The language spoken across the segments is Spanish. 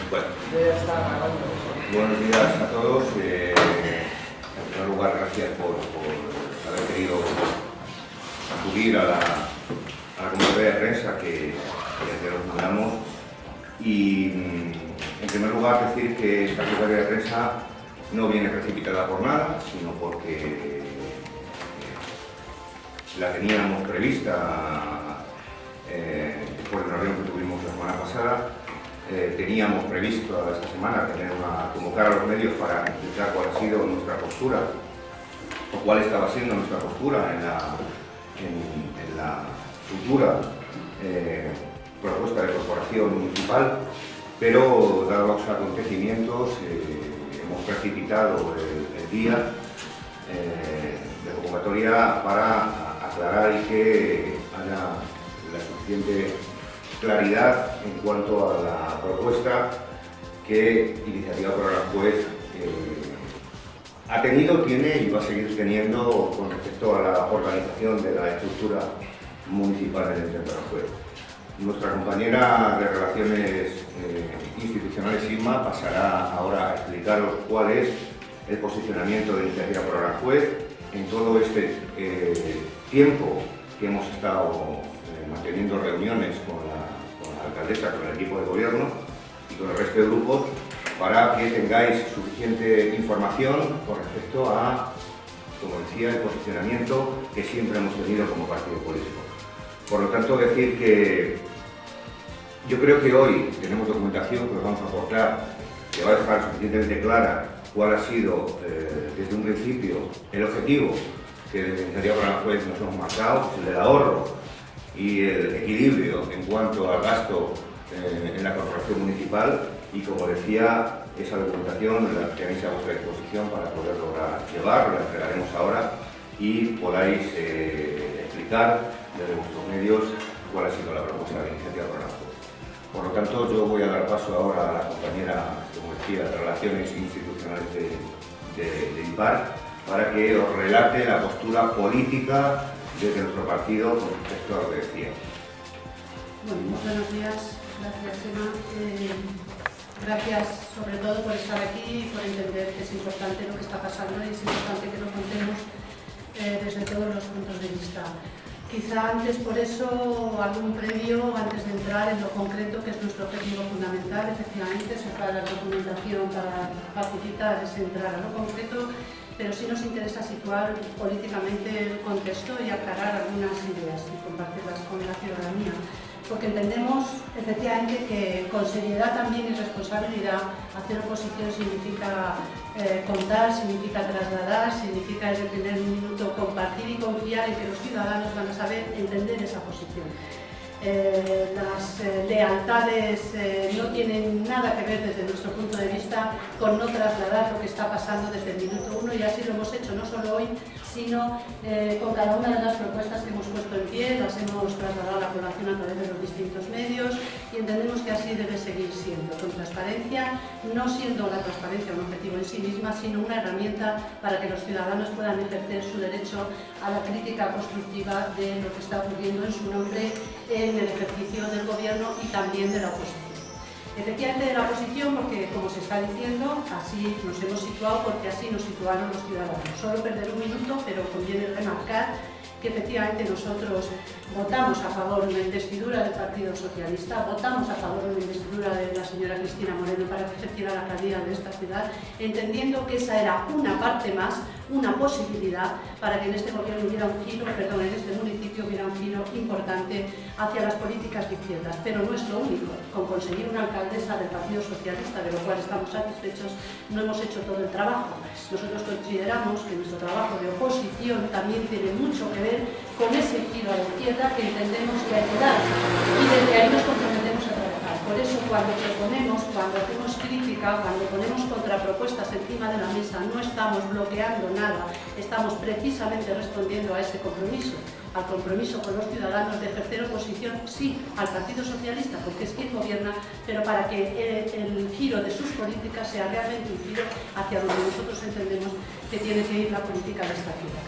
Bueno, buenos días a todos. En primer lugar, gracias por haber querido acudir a la convocatoria de prensa que os mandamos. Y, en primer lugar, decir que esta convocatoria de prensa no viene precipitada por nada, sino porque la teníamos prevista por la reunión que tuvimos la semana pasada. Teníamos previsto esta semana convocar a los medios para explicar cuál ha sido nuestra postura o cuál estaba siendo nuestra postura en la futura propuesta de corporación municipal, pero dados los acontecimientos hemos precipitado el día de convocatoria para aclarar y que haya la suficiente claridad en cuanto a la propuesta que Iniciativa por Aranjuez ha tenido, tiene y va a seguir teniendo con respecto a la organización de la estructura municipal en el centro de Aranjuez. Nuestra compañera de Relaciones Institucionales, Isma, pasará ahora a explicaros cuál es el posicionamiento de Iniciativa por Aranjuez en todo este tiempo que hemos estado manteniendo reuniones con la alcaldesa, con el equipo de gobierno y con el resto de grupos, para que tengáis suficiente información con respecto a, como decía, el posicionamiento que siempre hemos tenido como partido político. Por lo tanto, decir que yo creo que hoy tenemos documentación que os vamos a aportar, que va a dejar suficientemente clara cuál ha sido desde un principio el objetivo que desde Iniciativa por Aranjuez nos hemos marcado, el del ahorro y el equilibrio en cuanto al gasto en la corporación municipal, y como decía, esa documentación la tenéis a vuestra disposición para poder lograr llevar, la entregaremos ahora y podáis explicar desde vuestros medios cuál ha sido la propuesta de Iniciativa por Aranjuez. Por lo tanto, yo voy a dar paso ahora a la compañera, como decía, de Relaciones Institucionales de IPAR, para que os relate la postura política desde nuestro partido con respecto a lo que decía. Bueno, muy buenos días. Gracias, Emma. Gracias sobre todo por estar aquí y por entender que es importante lo que está pasando y es importante que lo contemos desde todos los puntos de vista. Quizá antes, por eso, algún previo, antes de entrar en lo concreto, que es nuestro objetivo fundamental, efectivamente, separar la documentación para facilitar ese entrar a lo concreto, pero sí nos interesa situar políticamente el contexto y aclarar algunas ideas y compartirlas con la ciudadanía, porque entendemos efectivamente que con seriedad también y responsabilidad hacer oposición significa contar, significa trasladar, significa en el primer minuto compartir y confiar en que los ciudadanos van a saber entender esa posición. Las lealtades no tienen nada que ver desde nuestro punto de vista con no trasladar lo que está pasando desde el minuto uno, y así lo hemos hecho no solo hoy, sino con cada una de las propuestas que hemos puesto en pie, las hemos trasladado a la población a través de los distintos medios y entendemos que así debe seguir siendo, con transparencia, no siendo la transparencia un objetivo en sí misma, sino una herramienta para que los ciudadanos puedan ejercer su derecho a la crítica constructiva de lo que está ocurriendo en su nombre en el ejercicio del gobierno y también de la oposición. Efectivamente de la oposición porque, como se está diciendo, así nos hemos situado porque así nos situaron los ciudadanos. Solo perder un minuto, pero conviene remarcar que efectivamente nosotros votamos a favor de la investidura del Partido Socialista, votamos a favor de la investidura de la señora Cristina Moreno para que ejerciera la alcaldía de esta ciudad, entendiendo que esa era una parte más, una posibilidad para que en este gobierno hubiera un giro, perdón, en este municipio hubiera un giro importante hacia las políticas de izquierdas, pero no es lo único. Con conseguir una alcaldesa del Partido Socialista, de lo cual estamos satisfechos, no hemos hecho todo el trabajo. Nosotros consideramos que nuestro trabajo de oposición también tiene mucho que ver con ese giro a la izquierda que entendemos que hay que dar, y desde ahí nos comprometemos a trabajar. Por eso cuando proponemos, cuando hacemos crítica, cuando ponemos contrapropuestas encima de la mesa, no estamos bloqueando nada, estamos precisamente respondiendo a ese compromiso, al compromiso con los ciudadanos de ejercer oposición, sí, al Partido Socialista, porque es quien gobierna, pero para que el giro de sus políticas sea realmente un giro hacia donde nosotros entendemos que tiene que ir la política de esta ciudad.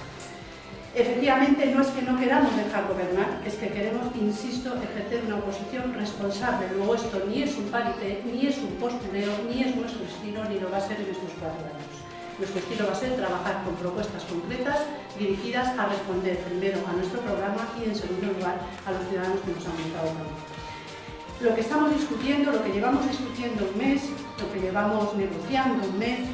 Efectivamente, no es que no queramos dejar gobernar, es que queremos, insisto, ejercer una oposición responsable. Luego esto ni es un paripé, ni es un postureo, ni es nuestro estilo, ni lo va a ser en estos 4 años. Nuestro estilo va a ser trabajar con propuestas concretas dirigidas a responder primero a nuestro programa y en segundo lugar a los ciudadanos que nos han votado por él. Lo que estamos discutiendo, lo que llevamos discutiendo un mes, lo que llevamos negociando un mes,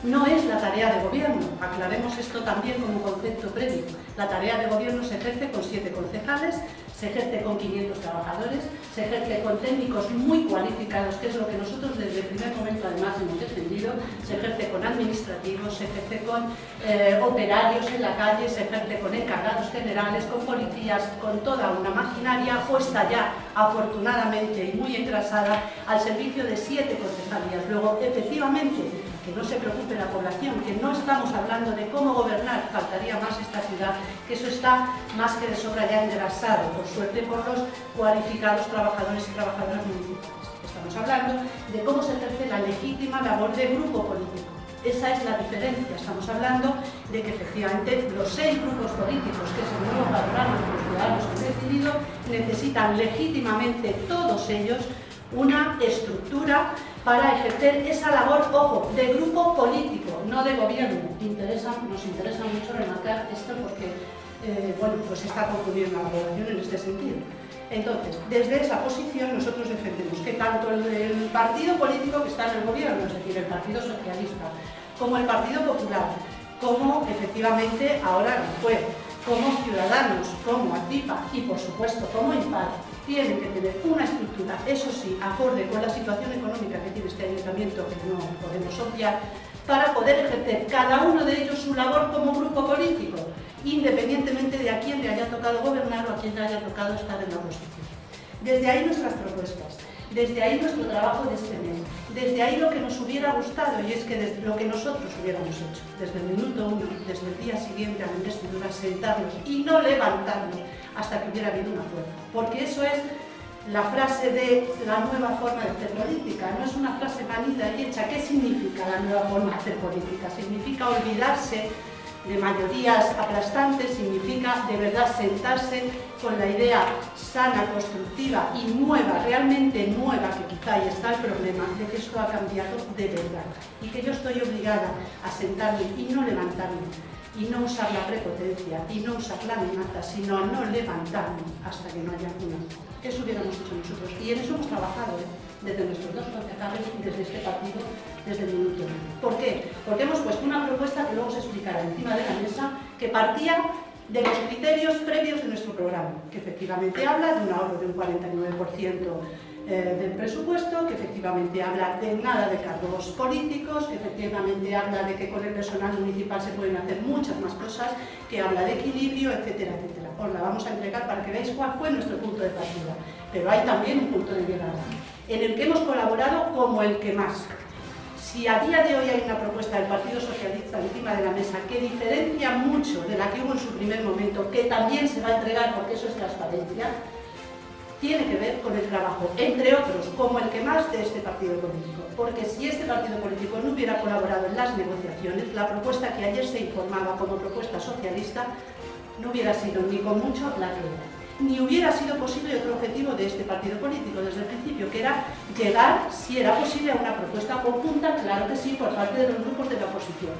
no es la tarea de gobierno. Aclaremos esto también como concepto previo. La tarea de gobierno se ejerce con 7 concejales, se ejerce con 500 trabajadores, se ejerce con técnicos muy cualificados, que es lo que nosotros desde el primer momento además hemos defendido, se ejerce con administrativos, se ejerce con operarios en la calle, se ejerce con encargados generales, con policías, con toda una maquinaria puesta ya, afortunadamente y muy engrasada, al servicio de 7 concejalías. Luego, efectivamente, que no se preocupe la población, que no estamos hablando de cómo gobernar, faltaría más esta ciudad, que eso está más que de sobra ya engrasado, por suerte, por los cualificados trabajadores y trabajadoras municipales. Estamos hablando de cómo se ejerce la legítima labor de grupo político. Esa es la diferencia. Estamos hablando de que efectivamente los 6 grupos políticos, que es el nuevo patronato que los ciudadanos han decidido, necesitan legítimamente todos ellos una estructura para ejercer esa labor, ojo, de grupo político, no de gobierno. Nos interesa mucho remarcar esto porque, bueno, pues está confundiendo a la población en este sentido. Entonces, desde esa posición nosotros defendemos que tanto el partido político que está en el gobierno, es decir, el Partido Socialista, como el Partido Popular, como efectivamente ahora fue, como Ciudadanos, como ATIPA y por supuesto como INPAR, tienen que tener una estructura, eso sí, acorde con la situación económica que tiene este ayuntamiento, que no podemos obviar, para poder ejercer cada uno de ellos su labor como grupo político, independientemente de a quién le haya tocado gobernar o a quién le haya tocado estar en la oposición. Desde ahí nuestras propuestas, desde ahí nuestro trabajo de este mes, desde ahí lo que nos hubiera gustado, y es que desde lo que nosotros hubiéramos hecho, desde el minuto 1, desde el día siguiente a la investidura, sentarnos y no levantarnos hasta que hubiera habido un acuerdo. Porque eso es la frase de la nueva forma de hacer política, no es una frase manida y hecha. ¿Qué significa la nueva forma de hacer política? Significa olvidarse de mayorías aplastantes, significa de verdad sentarse con la idea sana, constructiva y nueva, realmente nueva, que quizá ahí está el problema, de que esto ha cambiado de verdad y que yo estoy obligada a sentarme y no levantarme y no usar la prepotencia y no usar la amenaza, sino a no levantarme hasta que no haya una. Eso hubiéramos hecho nosotros y en eso hemos trabajado, desde nuestros 2 concejales y desde este partido, desde el minuto 1. ¿Por qué? Porque hemos puesto una propuesta que luego se explicará encima de la mesa, que partía de los criterios previos de nuestro programa, que efectivamente habla de un ahorro de un 49% del presupuesto, que efectivamente habla de nada de cargos políticos, que efectivamente habla de que con el personal municipal se pueden hacer muchas más cosas, que habla de equilibrio, etcétera, etcétera. Os la vamos a entregar para que veáis cuál fue nuestro punto de partida. Pero hay también un punto de llegada, en el que hemos colaborado como el que más. Si a día de hoy hay una propuesta del Partido Socialista encima de la mesa que diferencia mucho de la que hubo en su primer momento, que también se va a entregar porque eso es transparencia, tiene que ver con el trabajo, entre otros, como el que más de este partido político. Porque si este partido político no hubiera colaborado en las negociaciones, la propuesta que ayer se informaba como propuesta socialista no hubiera sido ni con mucho la que era. Ni hubiera sido posible otro objetivo de este partido político desde el principio, que era llegar, si era posible, a una propuesta conjunta, claro que sí, por parte de los grupos de la oposición.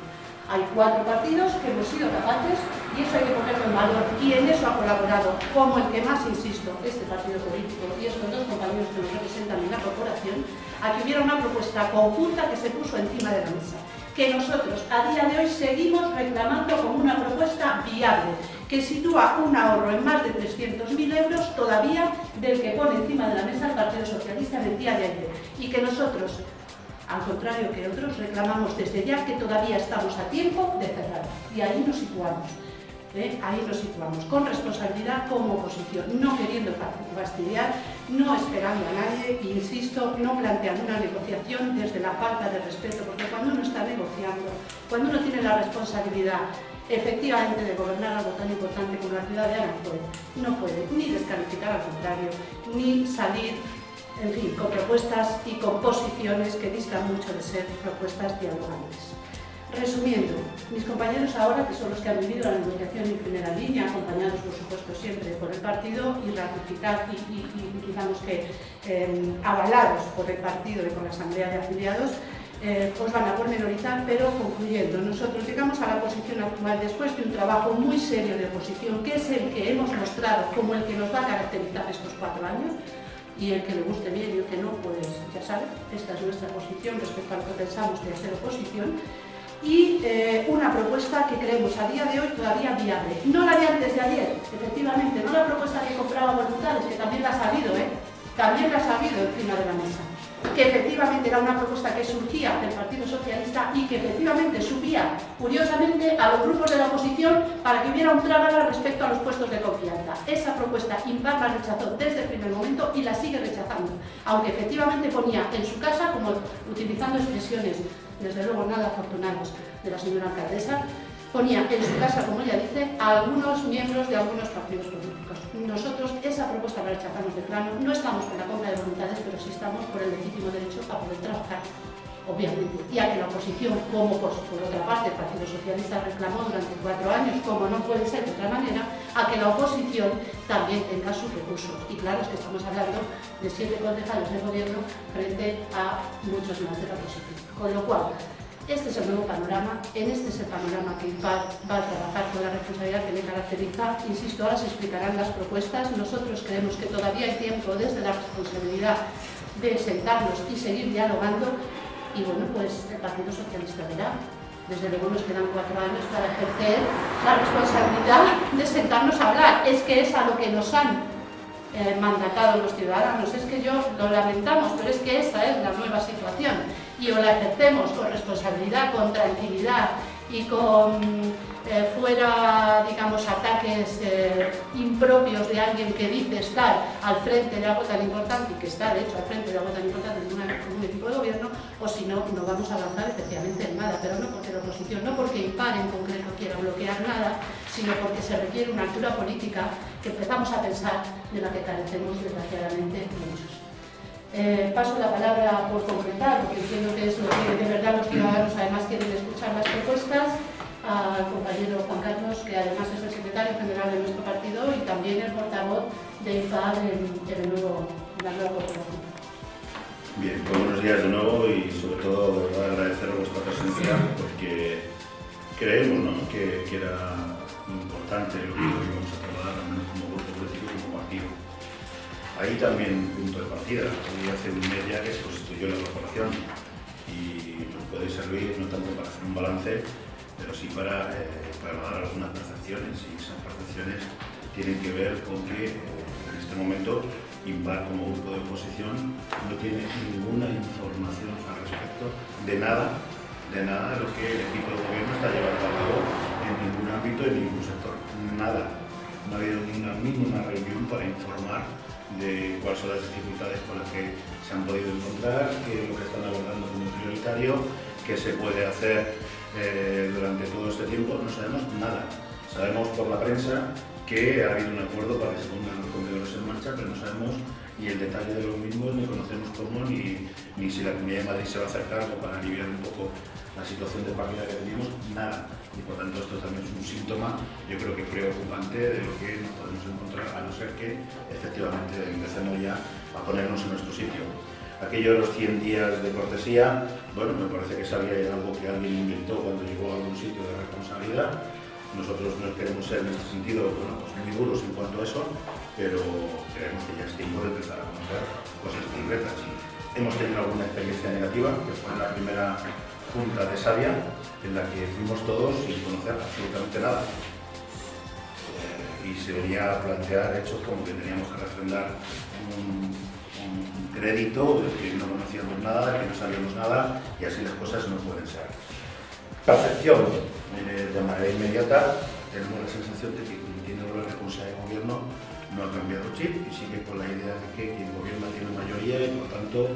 Hay 4 partidos que hemos sido capaces, y eso hay que ponerlo en valor, y en eso ha colaborado, como el que más, insisto, este partido político y estos 2 compañeros que nos representan en la corporación, a que hubiera una propuesta conjunta que se puso encima de la mesa, que nosotros a día de hoy seguimos reclamando como una propuesta viable, que sitúa un ahorro en más de 300.000 euros todavía del que pone encima de la mesa el Partido Socialista en el día de ayer, y que nosotros, al contrario que otros, reclamamos desde ya que todavía estamos a tiempo de cerrar. Y ahí nos situamos. Ahí nos situamos, con responsabilidad como oposición, no queriendo fastidiar, no esperando a nadie, insisto, no planteando una negociación desde la falta de respeto, porque cuando uno está negociando, cuando uno tiene la responsabilidad efectivamente de gobernar algo tan importante como la ciudad de Aranjuez, no puede ni descalificar, al contrario, ni salir, en fin, con propuestas y con posiciones que distan mucho de ser propuestas dialogantes. Resumiendo, mis compañeros ahora, que son los que han vivido la negociación en primera línea, acompañados por supuesto siempre por el partido y ratificados y digamos que avalados por el partido y por la asamblea de afiliados, pues van a pormenorizar, pero concluyendo, nosotros llegamos a la posición actual después de un trabajo muy serio de oposición, que es el que hemos mostrado como el que nos va a caracterizar estos 4 años, y el que le guste bien y el que no, pues ya sabe, esta es nuestra posición respecto a lo que pensamos de hacer oposición, y una propuesta que creemos a día de hoy todavía viable. No la de antes de ayer, efectivamente, no la propuesta que compraba voluntades, que también la ha sabido, también la ha sabido encima de la mesa, que efectivamente era una propuesta que surgía del Partido Socialista y que efectivamente subía, curiosamente, a los grupos de la oposición para que hubiera un trágala respecto a los puestos de confianza. Esa propuesta impar la rechazó desde el primer momento y la sigue rechazando, aunque efectivamente ponía en su casa, como utilizando expresiones desde luego nada afortunadas de la señora alcaldesa, ponía en su casa, como ella dice, a algunos miembros de algunos partidos políticos. Nosotros esa propuesta la rechazamos de plano, no estamos por la compra de voluntades, pero sí estamos por el legítimo derecho a poder trabajar, obviamente, y a que la oposición, como por otra parte el Partido Socialista reclamó durante 4 años, como no puede ser de otra manera, a que la oposición también tenga sus recursos. Y claro, es que estamos hablando de 7 concejales de gobierno frente a muchos más de la oposición. Con lo cual, este es el nuevo panorama, en este es el panorama que va a trabajar con la responsabilidad que le caracteriza. Insisto, ahora se explicarán las propuestas. Nosotros creemos que todavía hay tiempo desde la responsabilidad de sentarnos y seguir dialogando. Y bueno, pues el Partido Socialista verá. Desde luego nos quedan 4 años para ejercer la responsabilidad de sentarnos a hablar. Es que es a lo que nos han mandatado los ciudadanos. Es que yo lo lamentamos, pero es que esa es la nueva situación. Y o la ejercemos con responsabilidad, con tranquilidad y con fuera, digamos, ataques impropios de alguien que dice estar al frente de algo tan importante y que está, de hecho, al frente de algo tan importante en un equipo de gobierno, o si no, no vamos a avanzar efectivamente en nada, pero no porque la oposición, no porque Impar en concreto quiera bloquear nada, sino porque se requiere una altura política que empezamos a pensar de la que carecemos desgraciadamente muchos. Paso la palabra por concretar, porque entiendo que es lo que de verdad los ciudadanos además quieren escuchar las propuestas, al compañero Juan Carlos, que además es el secretario general de nuestro partido y también el portavoz de IFAD en la nueva corporación. Bien, pues buenos días de nuevo y sobre todo de verdad agradecer vuestra presencia porque creemos, ¿no?, que era importante lo que íbamos a trasladar, al menos como grupo político y como partido. Ahí también punto de partida, hoy hace un mes ya que se constituyó la corporación y nos puede servir no tanto para hacer un balance, pero sí para dar algunas percepciones, y esas percepciones tienen que ver con que en este momento Impar como grupo de oposición no tiene ninguna información al respecto de nada de lo que el equipo de gobierno está llevando a cabo en ningún ámbito, en ningún sector, nada. No ha habido ni una mínima reunión para informar de cuáles son las dificultades con las que se han podido encontrar, qué es lo que están abordando como prioritario, qué se puede hacer durante todo este tiempo. No sabemos nada. Sabemos por la prensa que ha habido un acuerdo para que se pongan los comedores en marcha, pero no sabemos ni el detalle de los mismos, ni conocemos cómo, ni si la Comunidad de Madrid se va a hacer cargo para aliviar un poco la situación de partida que tenemos, nada. Y por tanto esto también es un síntoma, yo creo que preocupante, de lo que nos podemos encontrar, a no ser que efectivamente empecemos ya a ponernos en nuestro sitio. Aquello de los 100 días de cortesía, bueno, me parece que sabía algo que alguien inventó cuando llegó a algún sitio de responsabilidad. Nosotros no queremos ser en este sentido, bueno, pues muy duros en cuanto a eso, pero creemos que ya es tiempo de empezar a conocer cosas concretas. Hemos tenido alguna experiencia negativa, que fue la primera junta de Sabia, en la que fuimos todos sin conocer absolutamente nada. Y se venía a plantear hechos como que teníamos que refrendar un crédito de que no conocíamos nada, de que no sabíamos nada, y así las cosas no pueden ser. Percepción, de manera inmediata, tenemos la sensación de que quien tiene la responsabilidad de gobierno no ha cambiado chip y sigue con la idea de que quien gobierna tiene mayoría y por tanto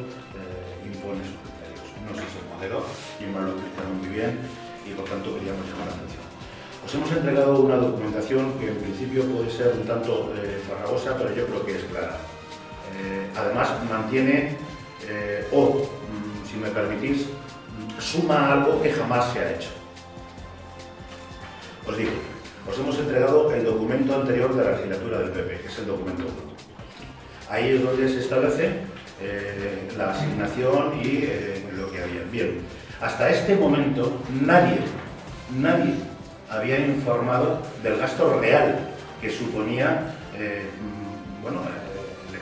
impone sus criterios. No sé si es modelo, y me lo explicaron muy bien y por tanto queríamos llamar la atención. Os hemos entregado una documentación que en principio puede ser un tanto farragosa, pero yo creo que es clara. Además mantiene, si me permitís, suma algo que jamás se ha hecho. Os digo, os hemos entregado el documento anterior de la legislatura del PP, que es el documento 1. Ahí es donde se establece la asignación y lo que había. Bien, hasta este momento nadie había informado del gasto real que suponía el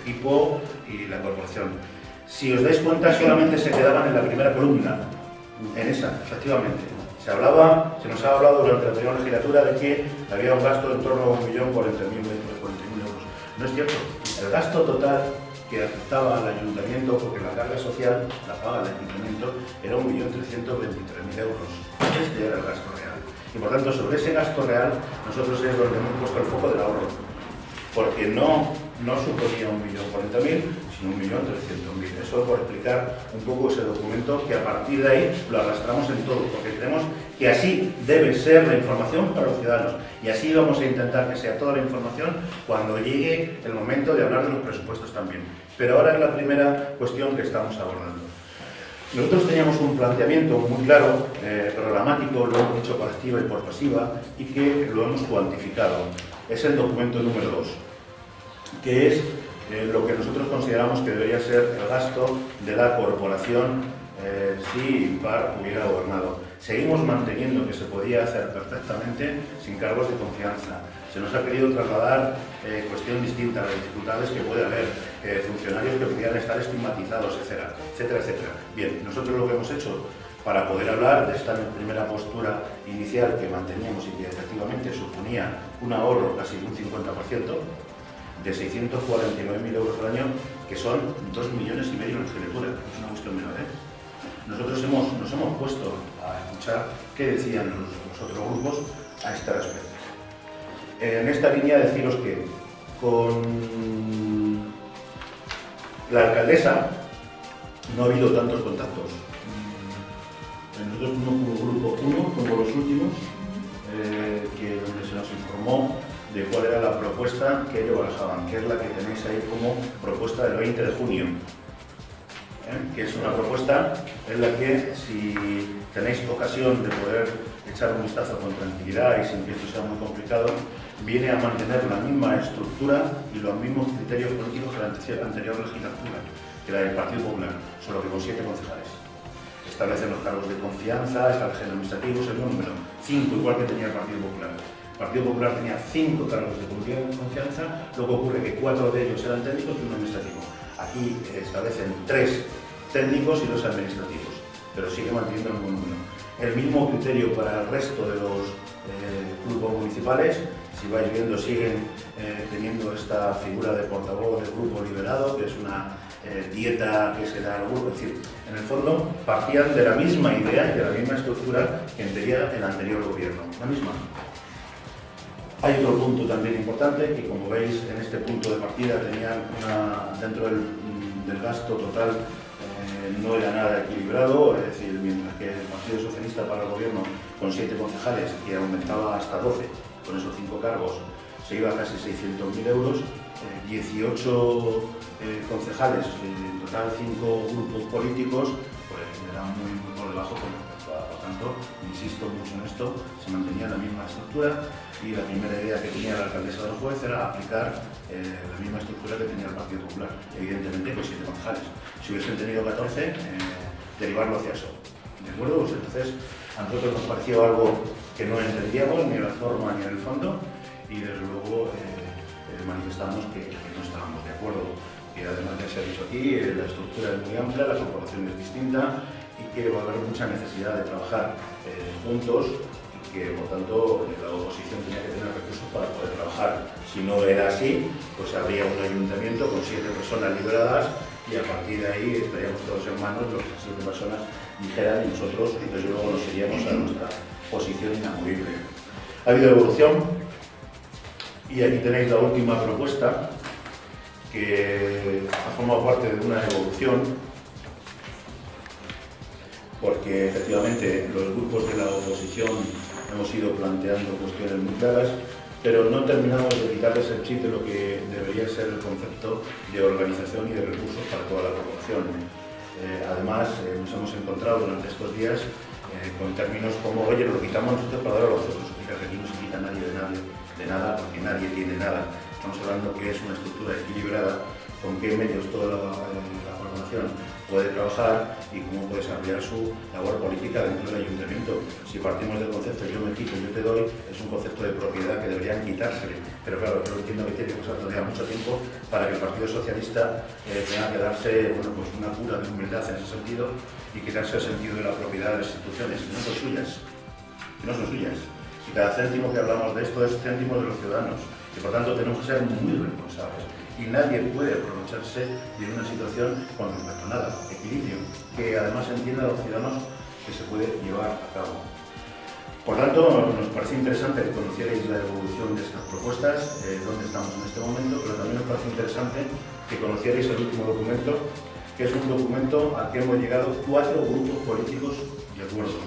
equipo y la corporación. Si os dais cuenta, solamente se quedaban en la primera columna, en esa, efectivamente. Se nos ha hablado durante la anterior legislatura de que había un gasto en torno a 1.040.000 euros. No es cierto. El gasto total que afectaba al ayuntamiento, porque la carga social la paga el ayuntamiento, era 1.323.000 euros. Este era el gasto real. Y por tanto, sobre ese gasto real, nosotros es donde hemos puesto el foco del ahorro. Porque no suponía 1.040.000, sino 1.300.000. Eso por explicar un poco ese documento, que a partir de ahí lo arrastramos en todo, porque creemos que así debe ser la información para los ciudadanos. Y así vamos a intentar que sea toda la información cuando llegue el momento de hablar de los presupuestos también. Pero ahora es la primera cuestión que estamos abordando. Nosotros teníamos un planteamiento muy claro, programático, lo hemos hecho por activa y por pasiva, y que lo hemos cuantificado. Es el documento número 2, que es lo que nosotros consideramos que debería ser el gasto de la corporación si Impar hubiera gobernado. Seguimos manteniendo que se podía hacer perfectamente sin cargos de confianza. Se nos ha querido trasladar cuestión distinta, las dificultades que puede haber, funcionarios que podrían estar estigmatizados, etcétera, etcétera, etcétera. Bien, nosotros lo que hemos hecho para poder hablar de esta primera postura inicial que manteníamos y que efectivamente suponía un ahorro casi de un 50%, de 649.000 euros al año, que son 2,5 millones en legislatura. Es una cuestión menor, ¿eh? Nosotros nos hemos puesto a escuchar qué decían los otros grupos a este respecto. En esta línea deciros que con la alcaldesa no ha habido tantos contactos. Nosotros fuimos como grupo 1, como los últimos, donde se nos informó de cuál era la propuesta que ellos barajaban, que es la que tenéis ahí como propuesta del 20 de junio. Que es una propuesta en la que, si tenéis ocasión de poder echar un vistazo con tranquilidad y sin que esto sea muy complicado, viene a mantener la misma estructura y los mismos criterios políticos que la anterior legislatura, que la del Partido Popular, solo que con 7 concejales. Establecen los cargos de confianza, establecen administrativos, el número 5, igual que tenía el Partido Popular. El Partido Popular tenía 5 cargos de confianza, lo que ocurre que 4 de ellos eran técnicos y 1 administrativo. Aquí establecen 3 técnicos y 2 administrativos, pero sigue manteniendo el mismo número. El mismo criterio para el resto de los grupos municipales. Si vais viendo, siguen teniendo esta figura de portavoz del grupo liberado, que es una dieta que se da al grupo. Es decir, en el fondo partían de la misma idea y de la misma estructura que tenía el anterior gobierno, la misma. Hay otro punto también importante, que como veis en este punto de partida tenían dentro del gasto total no era nada equilibrado, es decir, mientras que el Partido Socialista para el gobierno con 7 concejales, que aumentaba hasta 12, con esos 5 cargos, se iba a casi 600.000 euros, 18 concejales, en total 5 grupos políticos, pues eran muy por debajo. Por tanto, insisto mucho en esto, se mantenía la misma estructura y la primera idea que tenía la alcaldesa del Juez era aplicar la misma estructura que tenía el Partido Popular, evidentemente con 7 concejales. Si hubiesen tenido 14, derivarlo hacia eso. ¿De acuerdo? Pues entonces, a nosotros nos pareció algo que no entendíamos, ni en la forma ni en el fondo, y desde luego manifestamos que no estábamos de acuerdo. Que además de ser dicho aquí, la estructura es muy amplia, la corporación es distinta, y que va a haber mucha necesidad de trabajar juntos, y que por tanto la oposición tenía que tener recursos para poder trabajar. Si no era así, pues habría un ayuntamiento con 7 personas liberadas y a partir de ahí estaríamos todos en manos, lo que 7 personas dijeran, y nosotros desde luego nos iríamos a nuestra posición inamovible. Ha habido evolución y aquí tenéis la última propuesta, que ha formado parte de una evolución, porque efectivamente los grupos de la oposición hemos ido planteando cuestiones muy claras, pero no terminamos de quitarles el chip de lo que debería ser el concepto de organización y de recursos para toda la corporación. Además, nos hemos encontrado durante estos días con términos como, oye, nos lo quitamos nosotros para dar a los otros. Fíjate que aquí no se quita nadie de nada, porque nadie tiene nada. Estamos hablando que es una estructura equilibrada, con qué medios toda la corporación puede trabajar y cómo puede desarrollar su labor política dentro del ayuntamiento. Si partimos del concepto yo me quito, yo te doy, es un concepto de propiedad que deberían quitársele. Pero claro, yo entiendo que tiene que pasar todavía mucho tiempo para que el Partido Socialista tenga que darse pues una cura de humildad en ese sentido y quitarse el sentido de la propiedad de las instituciones, que no son suyas. Que no son suyas. Y cada céntimo que hablamos de esto es céntimo de los ciudadanos. Y por tanto tenemos que ser muy responsables. Y nadie puede aprovecharse de una situación con respecto a nada. Equilibrio, que además entienda a los ciudadanos que se puede llevar a cabo. Por tanto, nos parece interesante que conocierais la evolución de estas propuestas, dónde estamos en este momento, pero también nos parece interesante que conocierais el último documento, que es un documento al que hemos llegado 4 grupos políticos de acuerdo.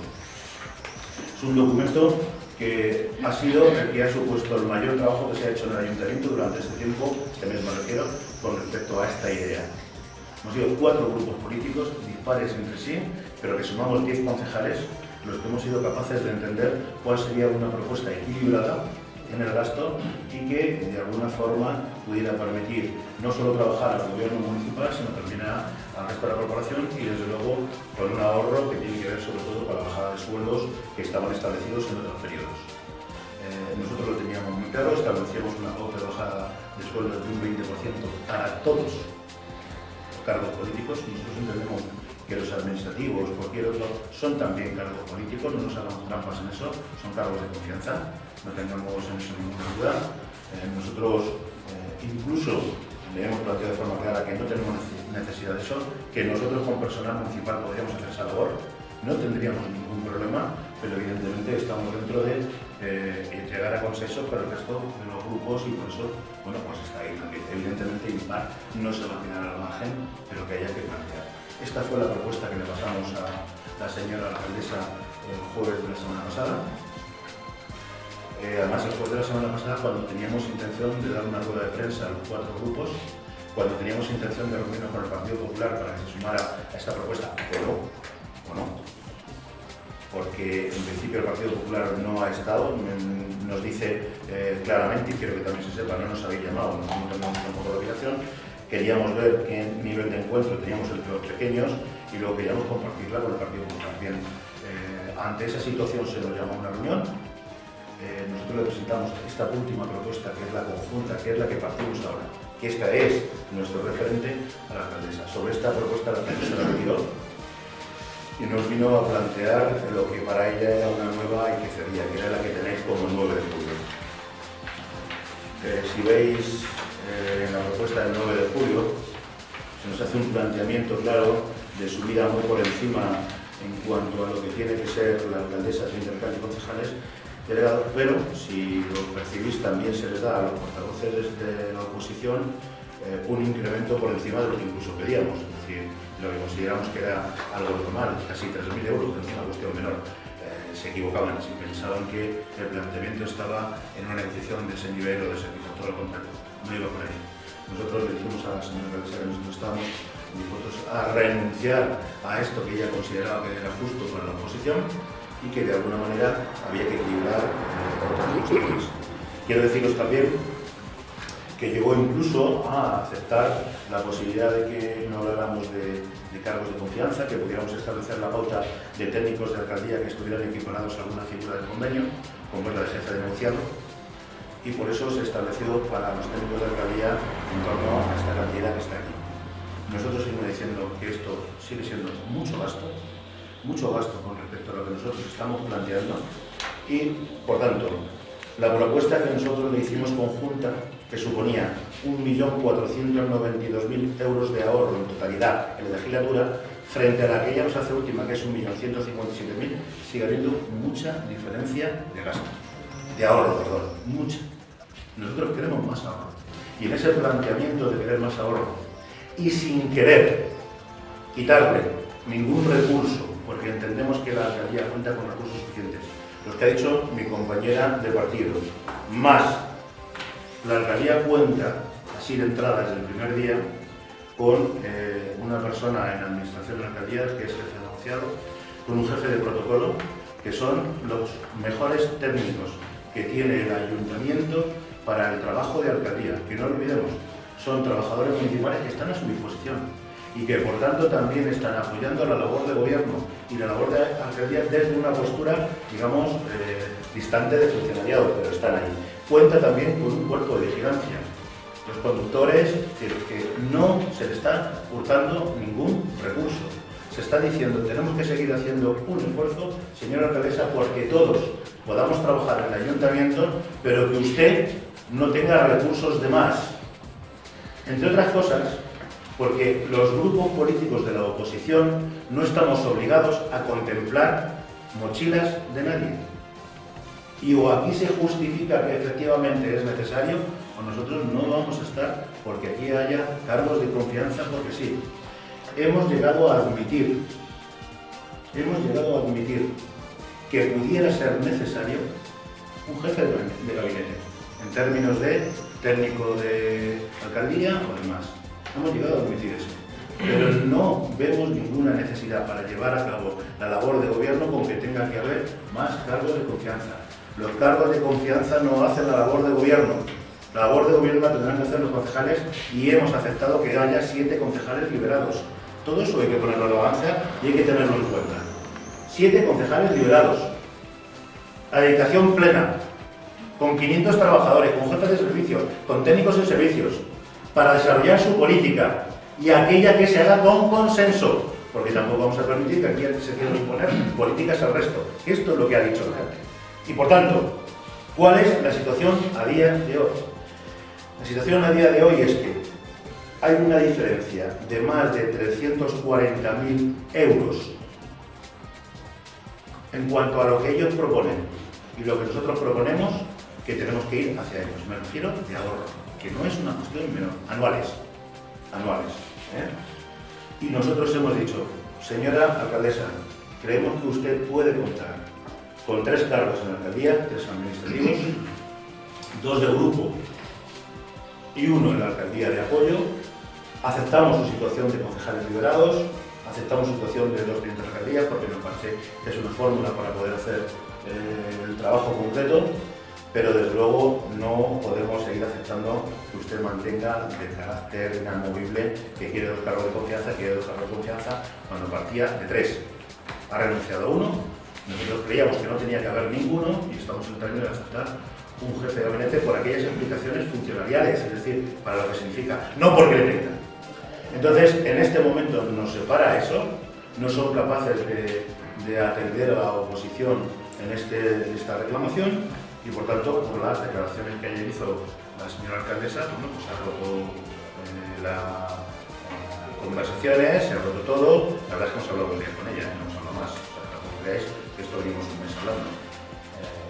Es un documento que ha sido el que ha supuesto el mayor trabajo que se ha hecho en el ayuntamiento durante este tiempo, este mes me refiero, con respecto a esta idea. Hemos sido 4 grupos políticos dispares entre sí, pero que sumamos 10 concejales, los que hemos sido capaces de entender cuál sería una propuesta equilibrada en el gasto y que de alguna forma pudiera permitir no solo trabajar al gobierno municipal, sino también al resto de la corporación y desde luego con un ahorro que tiene que ver sobre todo con la bajada de sueldos que estaban establecidos en otros periodos. Nosotros lo teníamos muy claro, establecíamos una pauta de bajada de sueldos de un 20% para todos los cargos políticos. Nosotros entendemos que los administrativos, cualquier otro, son también cargos políticos, no nos hagamos trampas en eso, son cargos de confianza, no tengamos en eso ninguna duda. Nosotros incluso le hemos planteado de forma clara que no tenemos necesidad de eso, que nosotros con personal municipal podríamos hacer esa labor, no tendríamos ningún problema, pero evidentemente estamos dentro de llegar a consenso con el resto de los grupos y por eso, bueno, pues está ahí también. Evidentemente impar no se va a quedar al margen, pero que haya que plantear. Esta fue la propuesta que le pasamos a la señora alcaldesa el jueves de la semana pasada. Además, el jueves de la semana pasada, cuando teníamos intención de dar una rueda de prensa a los 4 grupos, cuando teníamos intención de reunirnos con el Partido Popular para que se sumara a esta propuesta, o no, porque en principio el Partido Popular no ha estado, nos dice claramente, y quiero que también se sepa, no nos habéis llamado, no tenemos tampoco la obligación, queríamos ver qué nivel de encuentro teníamos entre los pequeños y luego queríamos compartirla con el Partido Popular. Bien, ante esa situación se nos llamó a una reunión. Nosotros le presentamos esta última propuesta, que es la conjunta, que es la que partimos ahora, que esta es nuestro referente a la alcaldesa. Sobre esta propuesta la alcaldesa la retiró y nos vino a plantear lo que para ella era una nueva y que sería, que era la que tenéis como 9 de julio. Si veis en la propuesta del 9 de julio, se nos hace un planteamiento claro de subida muy por encima en cuanto a lo que tiene que ser la alcaldesa, interalcalde y concejales, pero si lo percibís también se les da a los portavoces de la oposición un incremento por encima de lo que incluso pedíamos, es decir, lo que consideramos que era algo normal, casi 3.000 euros, que no es una cuestión menor. Se equivocaban, si pensaban que el planteamiento estaba en una negociación de ese nivel o de ese tipo, todo lo contrario, no iba por ahí. Nosotros le dijimos a la señora alcaldesa que nosotros estábamos dispuestos a renunciar a esto que ella consideraba que era justo para la oposición y que de alguna manera había que equilibrar otras cuestiones. Quiero deciros también que llegó incluso a aceptar la posibilidad de que no habláramos de cargos de confianza, que pudiéramos establecer la pauta de técnicos de alcaldía que estuvieran equiparados a alguna figura del convenio, como es la de jefe de negociado, y por eso se estableció para los técnicos de alcaldía en torno a esta cantidad que está aquí. Nosotros seguimos diciendo que esto sigue siendo mucho gasto con respecto a lo que nosotros estamos planteando y, por tanto, la propuesta que nosotros le hicimos conjunta, que suponía 1.492.000 euros de ahorro en totalidad en la legislatura, frente a la que ella nos hace última, que es 1.157.000, sigue habiendo mucha diferencia de gasto, de ahorro, perdón, mucha. Nosotros queremos más ahorro. Y en ese planteamiento de querer más ahorro, y sin querer quitarle ningún recurso, porque entendemos que la alcaldía cuenta con recursos suficientes, los que ha dicho mi compañera de partido, más la alcaldía cuenta, así de entrada desde el primer día, con una persona en la administración de la alcaldía, que es jefe de negociado, con un jefe de protocolo, que son los mejores técnicos que tiene el ayuntamiento para el trabajo de alcaldía, que no olvidemos, son trabajadores municipales que están a su disposición y que por tanto también están apoyando la labor de gobierno y la labor de alcaldía desde una postura, digamos, distante de funcionariado, pero están ahí. Cuenta también con un cuerpo de vigilancia. Los conductores, que no se le está hurtando ningún recurso. Se está diciendo, tenemos que seguir haciendo un esfuerzo, señora alcaldesa, porque todos podamos trabajar en el ayuntamiento, pero que usted no tenga recursos de más. Entre otras cosas, porque los grupos políticos de la oposición no estamos obligados a contemplar mochilas de nadie. Y o aquí se justifica que efectivamente es necesario, o nosotros no vamos a estar porque aquí haya cargos de confianza, porque sí. Hemos llegado a admitir que pudiera ser necesario un jefe de gabinete, en términos de técnico de alcaldía o demás. Hemos llegado a admitir eso, pero no vemos ninguna necesidad para llevar a cabo la labor de gobierno con que tenga que haber más cargos de confianza. Los cargos de confianza no hacen la labor de gobierno. La labor de gobierno la tendrán que hacer los concejales y hemos aceptado que haya 7 concejales liberados. Todo eso hay que ponerlo en la balanza y hay que tenerlo en cuenta. 7 concejales liberados. La dedicación plena, con 500 trabajadores, con jefes de servicios, con técnicos en servicios, para desarrollar su política y aquella que se haga con consenso, porque tampoco vamos a permitir que aquí se quieran imponer políticas al resto. Esto es lo que ha dicho la gente. Y por tanto, ¿cuál es la situación a día de hoy? La situación a día de hoy es que hay una diferencia de más de 340.000 euros en cuanto a lo que ellos proponen y lo que nosotros proponemos, que tenemos que ir hacia ellos. Me refiero de ahorro, que no es una cuestión menor, anuales. Y nosotros hemos dicho, señora alcaldesa, creemos que usted puede contar con 3 cargos en la alcaldía, 3 administrativos, 2 de grupo y 1 en la alcaldía de apoyo. Aceptamos su situación de concejales liberados, aceptamos su situación de 2 clientes de alcaldía, porque nos parece que es una fórmula para poder hacer el trabajo completo, pero desde luego no podemos seguir aceptando que usted mantenga el carácter inamovible que quiere 2 cargos de confianza, cuando partía de 3. Ha renunciado a 1, nosotros creíamos que no tenía que haber ninguno y estamos en el término de aceptar un jefe de gabinete por aquellas implicaciones funcionariales, es decir, para lo que significa, no porque le tenga. Entonces, en este momento nos separa eso, no son capaces de atender a la oposición en esta reclamación y, por tanto, por las declaraciones que ayer hizo la señora alcaldesa, bueno, pues ha roto las conversaciones, se ha roto todo. La verdad es que hemos hablado un día con ella, no hemos hablado más. O sea, tampoco creáis que esto venimos un mes hablando.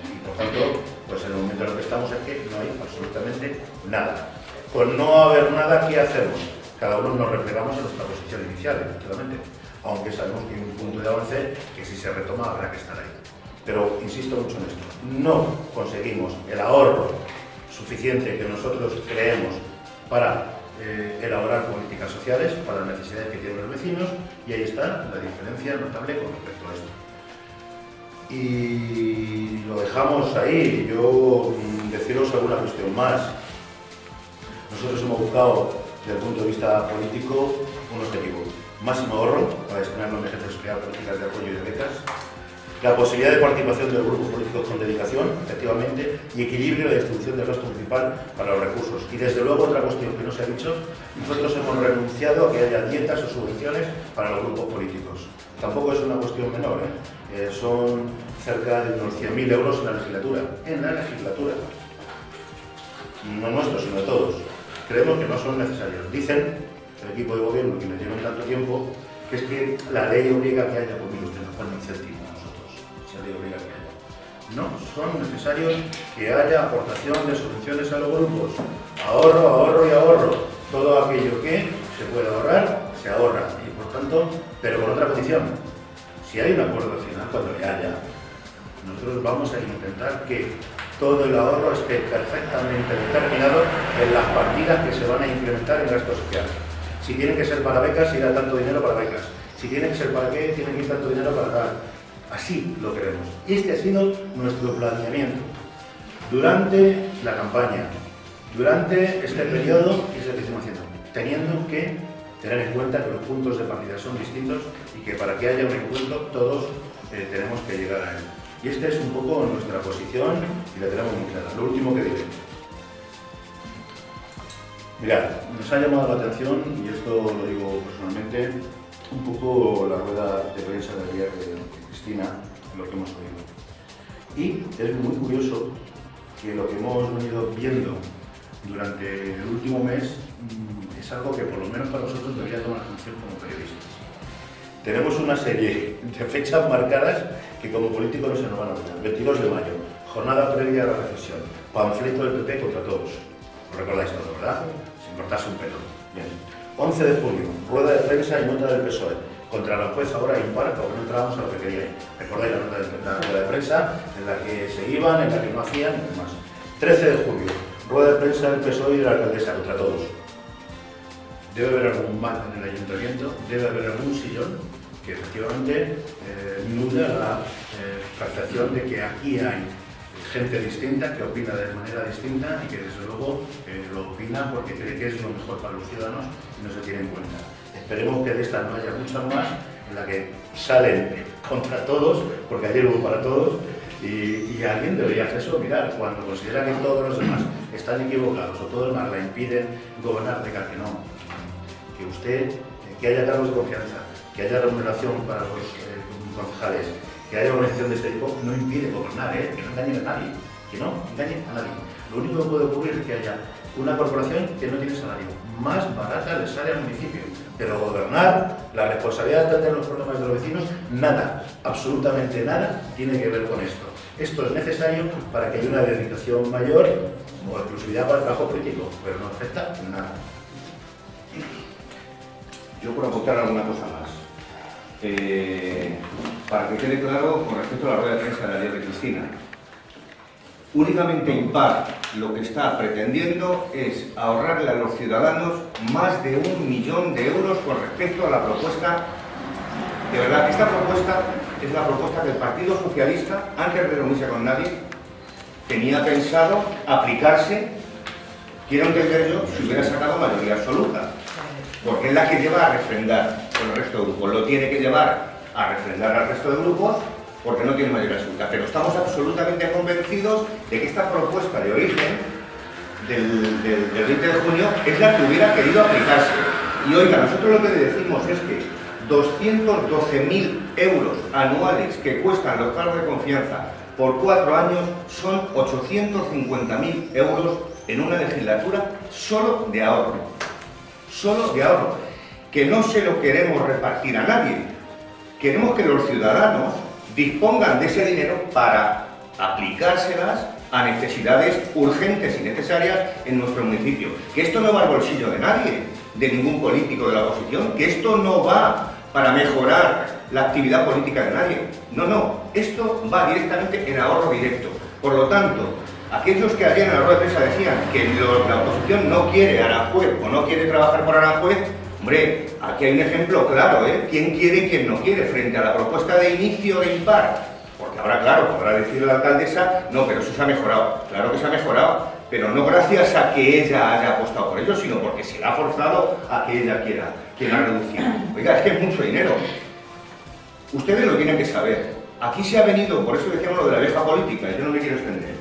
Y, por tanto, pues en el momento en el que estamos es que no hay absolutamente nada. Con no haber nada, ¿qué hacemos? Cada uno nos replegamos en nuestra posición inicial, efectivamente, aunque sabemos que hay un punto de avance que si se retoma habrá que estar ahí. Pero insisto mucho en esto, no conseguimos el ahorro suficiente que nosotros creemos para elaborar políticas sociales, para las necesidades que tienen los vecinos, y ahí está la diferencia notable con respecto a esto. Y lo dejamos ahí. Yo deciros alguna cuestión más. Nosotros hemos buscado, desde el punto de vista político, un objetivo: máximo ahorro para destinarlo en ejercer políticas de apoyo y de becas, la posibilidad de participación de los grupos políticos con dedicación, efectivamente, y equilibrio de la distribución del gasto municipal para los recursos. Y desde luego, otra cuestión que no se ha dicho, nosotros hemos renunciado a que haya dietas o subvenciones para los grupos políticos. Tampoco es una cuestión menor, son cerca de unos 100.000 euros en la legislatura. No nuestros, sino de todos. Creemos que no son necesarios. Dicen el equipo de gobierno, quienes llevan tanto tiempo, que es que la ley obliga a que haya, pues mire usted, nos pone incentivo a nosotros, si la ley obliga a que haya. No, son necesarios que haya aportación de subvenciones a los grupos. Ahorro, ahorro y ahorro. Todo aquello que se puede ahorrar, se ahorra. Y por tanto, pero con otra condición. Si hay un acuerdo final, cuando le haya, nosotros vamos a intentar que todo el ahorro esté perfectamente determinado en las partidas que se van a incrementar en gasto social. Si tienen que ser para becas, irá tanto dinero para becas. Si tiene que ser para qué, tiene que ir tanto dinero para tal. Así lo queremos. Y este ha sido nuestro planteamiento durante la campaña, durante este periodo, y es lo que estamos haciendo, teniendo que tener en cuenta que los puntos de partida son distintos y que para que haya un encuentro todos tenemos que llegar a él. Y esta es un poco nuestra posición y la tenemos muy clara. Lo último que diré. Mirad, nos ha llamado la atención, y esto lo digo personalmente, un poco la rueda de prensa de ayer de Cristina, lo que hemos oído. Y es muy curioso que lo que hemos venido viendo durante el último mes es algo que por lo menos para nosotros debería tomar atención como periodistas. Tenemos una serie de fechas marcadas que como políticos no se nos van a olvidar. 22 de mayo, jornada previa a la recesión, panfleto del PP contra todos. Lo recordáis todo, ¿verdad? Sin cortarse un pelo. Bien. 11 de junio, rueda de prensa y nota del PSOE. Contra la juez ahora impar, porque no entrábamos a lo que queríais. Recordáis la rueda de prensa en la que se iban, en la que no hacían y demás. 13 de julio, rueda de prensa del PSOE y de la alcaldesa contra todos. Debe haber algún mal en el ayuntamiento, debe haber algún sillón que efectivamente nuda la percepción de que aquí hay gente distinta, que opina de manera distinta y que desde luego lo opina porque cree que es lo mejor para los ciudadanos y no se tiene en cuenta. Esperemos que de esta no haya muchas más, en la que salen contra todos, porque ayer hubo para todos, y alguien debería hacer eso, mirar, cuando considera que todos los demás están equivocados o todos los demás la impiden gobernar, de que no. Que usted, que haya cargos de confianza, que haya remuneración para los concejales, que haya organización de este tipo, no impide gobernar, que no engañen a nadie, que no engañen a nadie. Lo único que puede ocurrir es que haya una corporación que no tiene salario, más barata le sale al municipio, pero gobernar, la responsabilidad de atender los problemas de los vecinos, nada, absolutamente nada tiene que ver con esto. Esto es necesario para que haya una dedicación mayor o exclusividad para el trabajo político, pero no afecta nada. Yo por aportar alguna cosa más. Para que quede claro con respecto a la rueda de prensa de ayer de Cristina. Únicamente Impar lo que está pretendiendo es ahorrarle a los ciudadanos más de 1 millón de euros con respecto a la propuesta. De verdad, esta propuesta es la propuesta que el Partido Socialista, antes de reunirse con nadie, tenía pensado aplicarse, quiero entender yo, si hubiera sacado mayoría absoluta. Porque es la que lleva a refrendar con el resto de grupos. Lo tiene que llevar a refrendar al resto de grupos porque no tiene mayoría absoluta. Pero estamos absolutamente convencidos de que esta propuesta de origen del 20 de junio es la que hubiera querido aplicarse. Y oiga, nosotros lo que le decimos es que 212.000 euros anuales que cuestan los cargos de confianza por 4 años son 850.000 euros en una legislatura solo de ahorro. Solo de ahorro, que no se lo queremos repartir a nadie. Queremos que los ciudadanos dispongan de ese dinero para aplicárselas a necesidades urgentes y necesarias en nuestro municipio. Que esto no va al bolsillo de nadie, de ningún político de la oposición, que esto no va para mejorar la actividad política de nadie. No, no, esto va directamente en ahorro directo. Por lo tanto, aquellos que ayer en la rueda de prensa decían que la oposición no quiere a Aranjuez o no quiere trabajar por Aranjuez, hombre, aquí hay un ejemplo claro, ¿eh? ¿Quién quiere y quién no quiere frente a la propuesta de inicio de Impar? Porque ahora, claro, podrá decir la alcaldesa, no, pero eso se ha mejorado. Claro que se ha mejorado, pero no gracias a que ella haya apostado por ello, sino porque se la ha forzado a que ella quiera reducir. Oiga, es que es mucho dinero. Ustedes lo tienen que saber. Aquí se ha venido, por eso decíamos lo de la vieja política, yo no me quiero extender.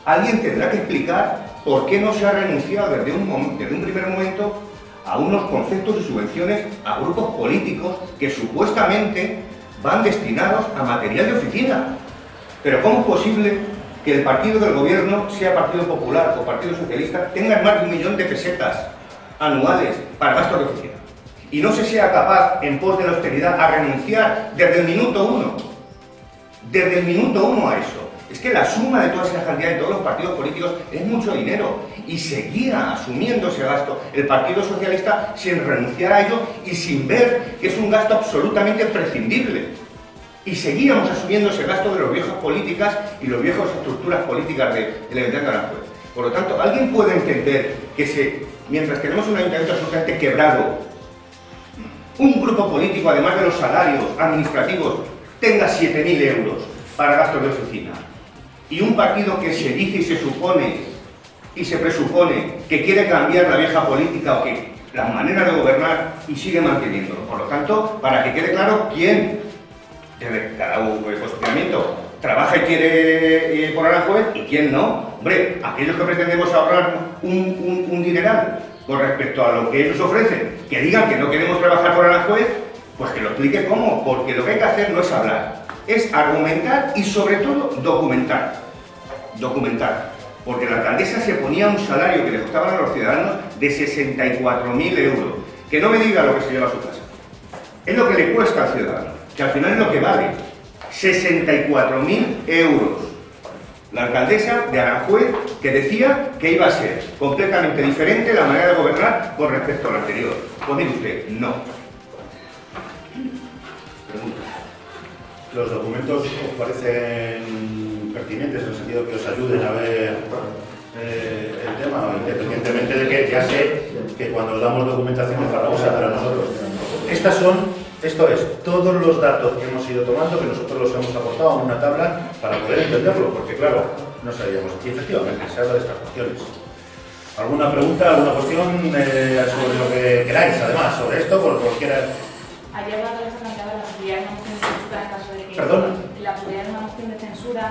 Alguien tendrá que explicar por qué no se ha renunciado desde un primer momento a unos conceptos y subvenciones a grupos políticos que supuestamente van destinados a material de oficina. Pero ¿cómo es posible que el partido del gobierno, sea Partido Popular o Partido Socialista, tengan más de 1 millón de pesetas anuales para gastos de oficina? Y no se sea capaz, en pos de la austeridad, a renunciar desde el minuto 1. Desde el minuto 1 a eso. Es que la suma de todas esas cantidades de todos los partidos políticos es mucho dinero y seguía asumiendo ese gasto el Partido Socialista sin renunciar a ello y sin ver que es un gasto absolutamente prescindible. Y seguíamos asumiendo ese gasto de las viejas políticas y las viejas estructuras políticas del Ayuntamiento de Aranjuez. Por lo tanto, ¿alguien puede entender que mientras tenemos un ayuntamiento absolutamente quebrado, un grupo político, además de los salarios administrativos, tenga 7.000 euros para gastos de oficina, y un partido que se dice y se supone y se presupone que quiere cambiar la vieja política o que la manera de gobernar y sigue manteniéndolo. Por lo tanto, para que quede claro quién, desde cada posicionamiento, trabaja y quiere por Aranjuez y quién no. Hombre, aquellos que pretendemos ahorrar un dineral con respecto a lo que ellos ofrecen, que digan que no queremos trabajar por Aranjuez, pues que lo explique cómo, porque lo que hay que hacer no es hablar, es argumentar y sobre todo documentar. Documentar. Porque la alcaldesa se ponía un salario que le costaba a los ciudadanos de 64.000 euros. Que no me diga lo que se lleva a su casa. Es lo que le cuesta al ciudadano, que al final es lo que vale. 64.000 euros. La alcaldesa de Aranjuez, que decía que iba a ser completamente diferente la manera de gobernar con respecto a la anterior. Pues mire usted, no. Pregunta. ¿Los documentos os parecen pertinentes en el sentido que os ayuden a ver el tema? Independientemente de que ya sé que cuando os damos documentación es farragosa para nosotros. Esto es, todos los datos que hemos ido tomando, que nosotros los hemos aportado en una tabla para poder entenderlo, porque claro, no sabíamos. Y efectivamente, se habla de estas cuestiones. ¿Alguna pregunta, alguna cuestión sobre lo que queráis, además, sobre esto, por cualquiera? Ayer la alcaldesa planteaba la posibilidad de una moción de censura en caso de que... ¿Perdona? La posibilidad de una moción de censura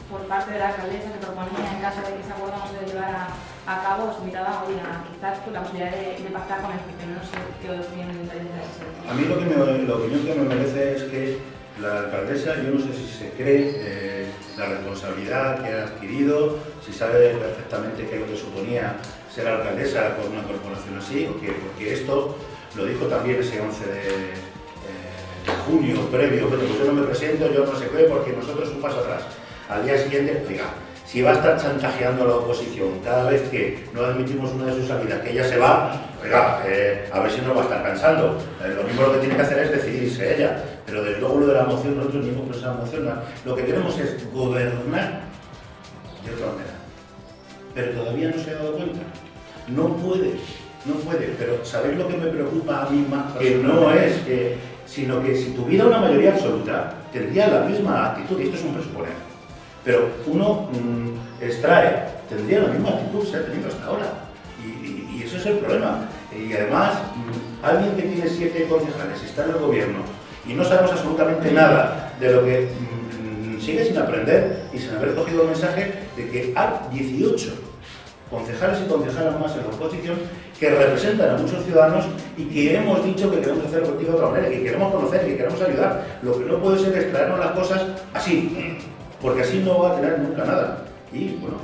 por parte de la alcaldesa que proponía en caso de que ese acuerdo no se llevara a cabo, os invitaba a quizás la posibilidad de pactar con el PP. No sé qué opinión de ese. A mí la opinión que me merece es que la alcaldesa, yo no sé si se cree la responsabilidad que ha adquirido, si sabe perfectamente qué es lo que suponía ser alcaldesa con una corporación así, porque esto lo dijo también ese 11 de junio previo, bueno, pues yo no me presento, yo no sé qué, porque nosotros un paso atrás. Al día siguiente, oiga, si va a estar chantajeando a la oposición cada vez que no admitimos una de sus salidas, que ella se va, oiga, a ver si no va a estar cansando. Lo mismo lo que tiene que hacer es decidirse ella, pero desde luego lo de la moción, nosotros ni hemos presentado moción, lo que queremos es gobernar de otra manera. Pero todavía no se ha dado cuenta. No puede, pero ¿sabéis lo que me preocupa a mí más? Que no es sino que si tuviera una mayoría absoluta, tendría la misma actitud, y esto es un presuponer. Pero uno tendría la misma actitud que se ha tenido hasta ahora. Y eso es el problema. Y además, alguien que tiene 7 concejales, está en el gobierno, y no sabemos absolutamente nada de lo que sigue sin aprender y sin haber cogido el mensaje de que hay 18 concejales y concejalas más en la oposición que representan a muchos ciudadanos y que hemos dicho que queremos hacer política de otra manera, que queremos conocer, que queremos ayudar. Lo que no puede ser es traernos las cosas así, porque así no va a tener nunca nada. Y bueno,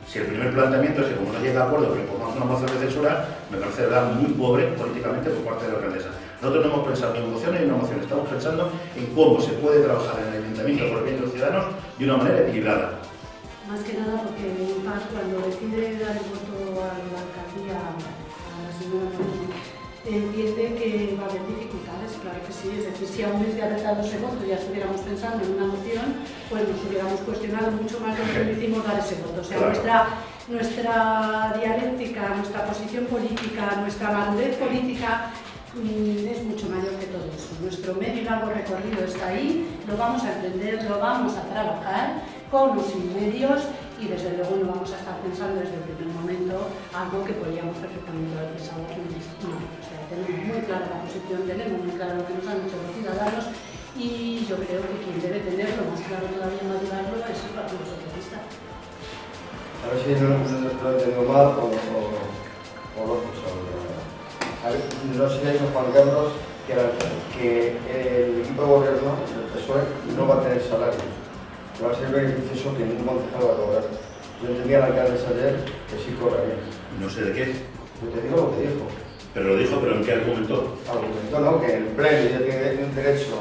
si el primer planteamiento es que como no llega a acuerdo que le pongamos una moción de censura, me parece de verdad muy pobre políticamente por parte de la alcaldesa. Nosotros no hemos pensado ni en moción ni en una moción, estamos pensando en cómo se puede trabajar en el ayuntamiento por el bien de los ciudadanos de una manera equilibrada. Más que nada porque cuando decide dar el voto a la alcaldía, a la señora Moreno, entiende que va a haber dificultades, claro que sí. Es decir, si a un mes de haber dado ese voto ya estuviéramos pensando en una moción, pues nos hubiéramos cuestionado mucho más lo que permitimos dar ese voto. O sea, claro. nuestra dialéctica, nuestra posición política, nuestra madurez política es mucho mayor que todo eso. Nuestro medio y largo recorrido está ahí, lo vamos a entender, lo vamos a trabajar con los medios y desde luego no vamos a estar pensando desde el primer momento algo que podríamos perfectamente haber pensado en esto. No, o sea, tenemos muy clara la posición, tenemos muy claro lo que nos han dicho los ciudadanos y yo creo que quien debe tenerlo más claro todavía madurarlo es el Partido Socialista. A ver si no lo he entendido mal o lo a ver, no sé si ha dicho Juan Carlos que el equipo de gobierno, el PSOE, no va a tener salario. Va a ser beneficioso que ningún concejal va a cobrar. Yo entendía al alcalde ayer que sí cobraría. No sé de qué. Yo te digo lo que dijo. Pero lo dijo, ¿pero en qué argumentó? Argumentó, ¿no? Que el pleno ya tiene un derecho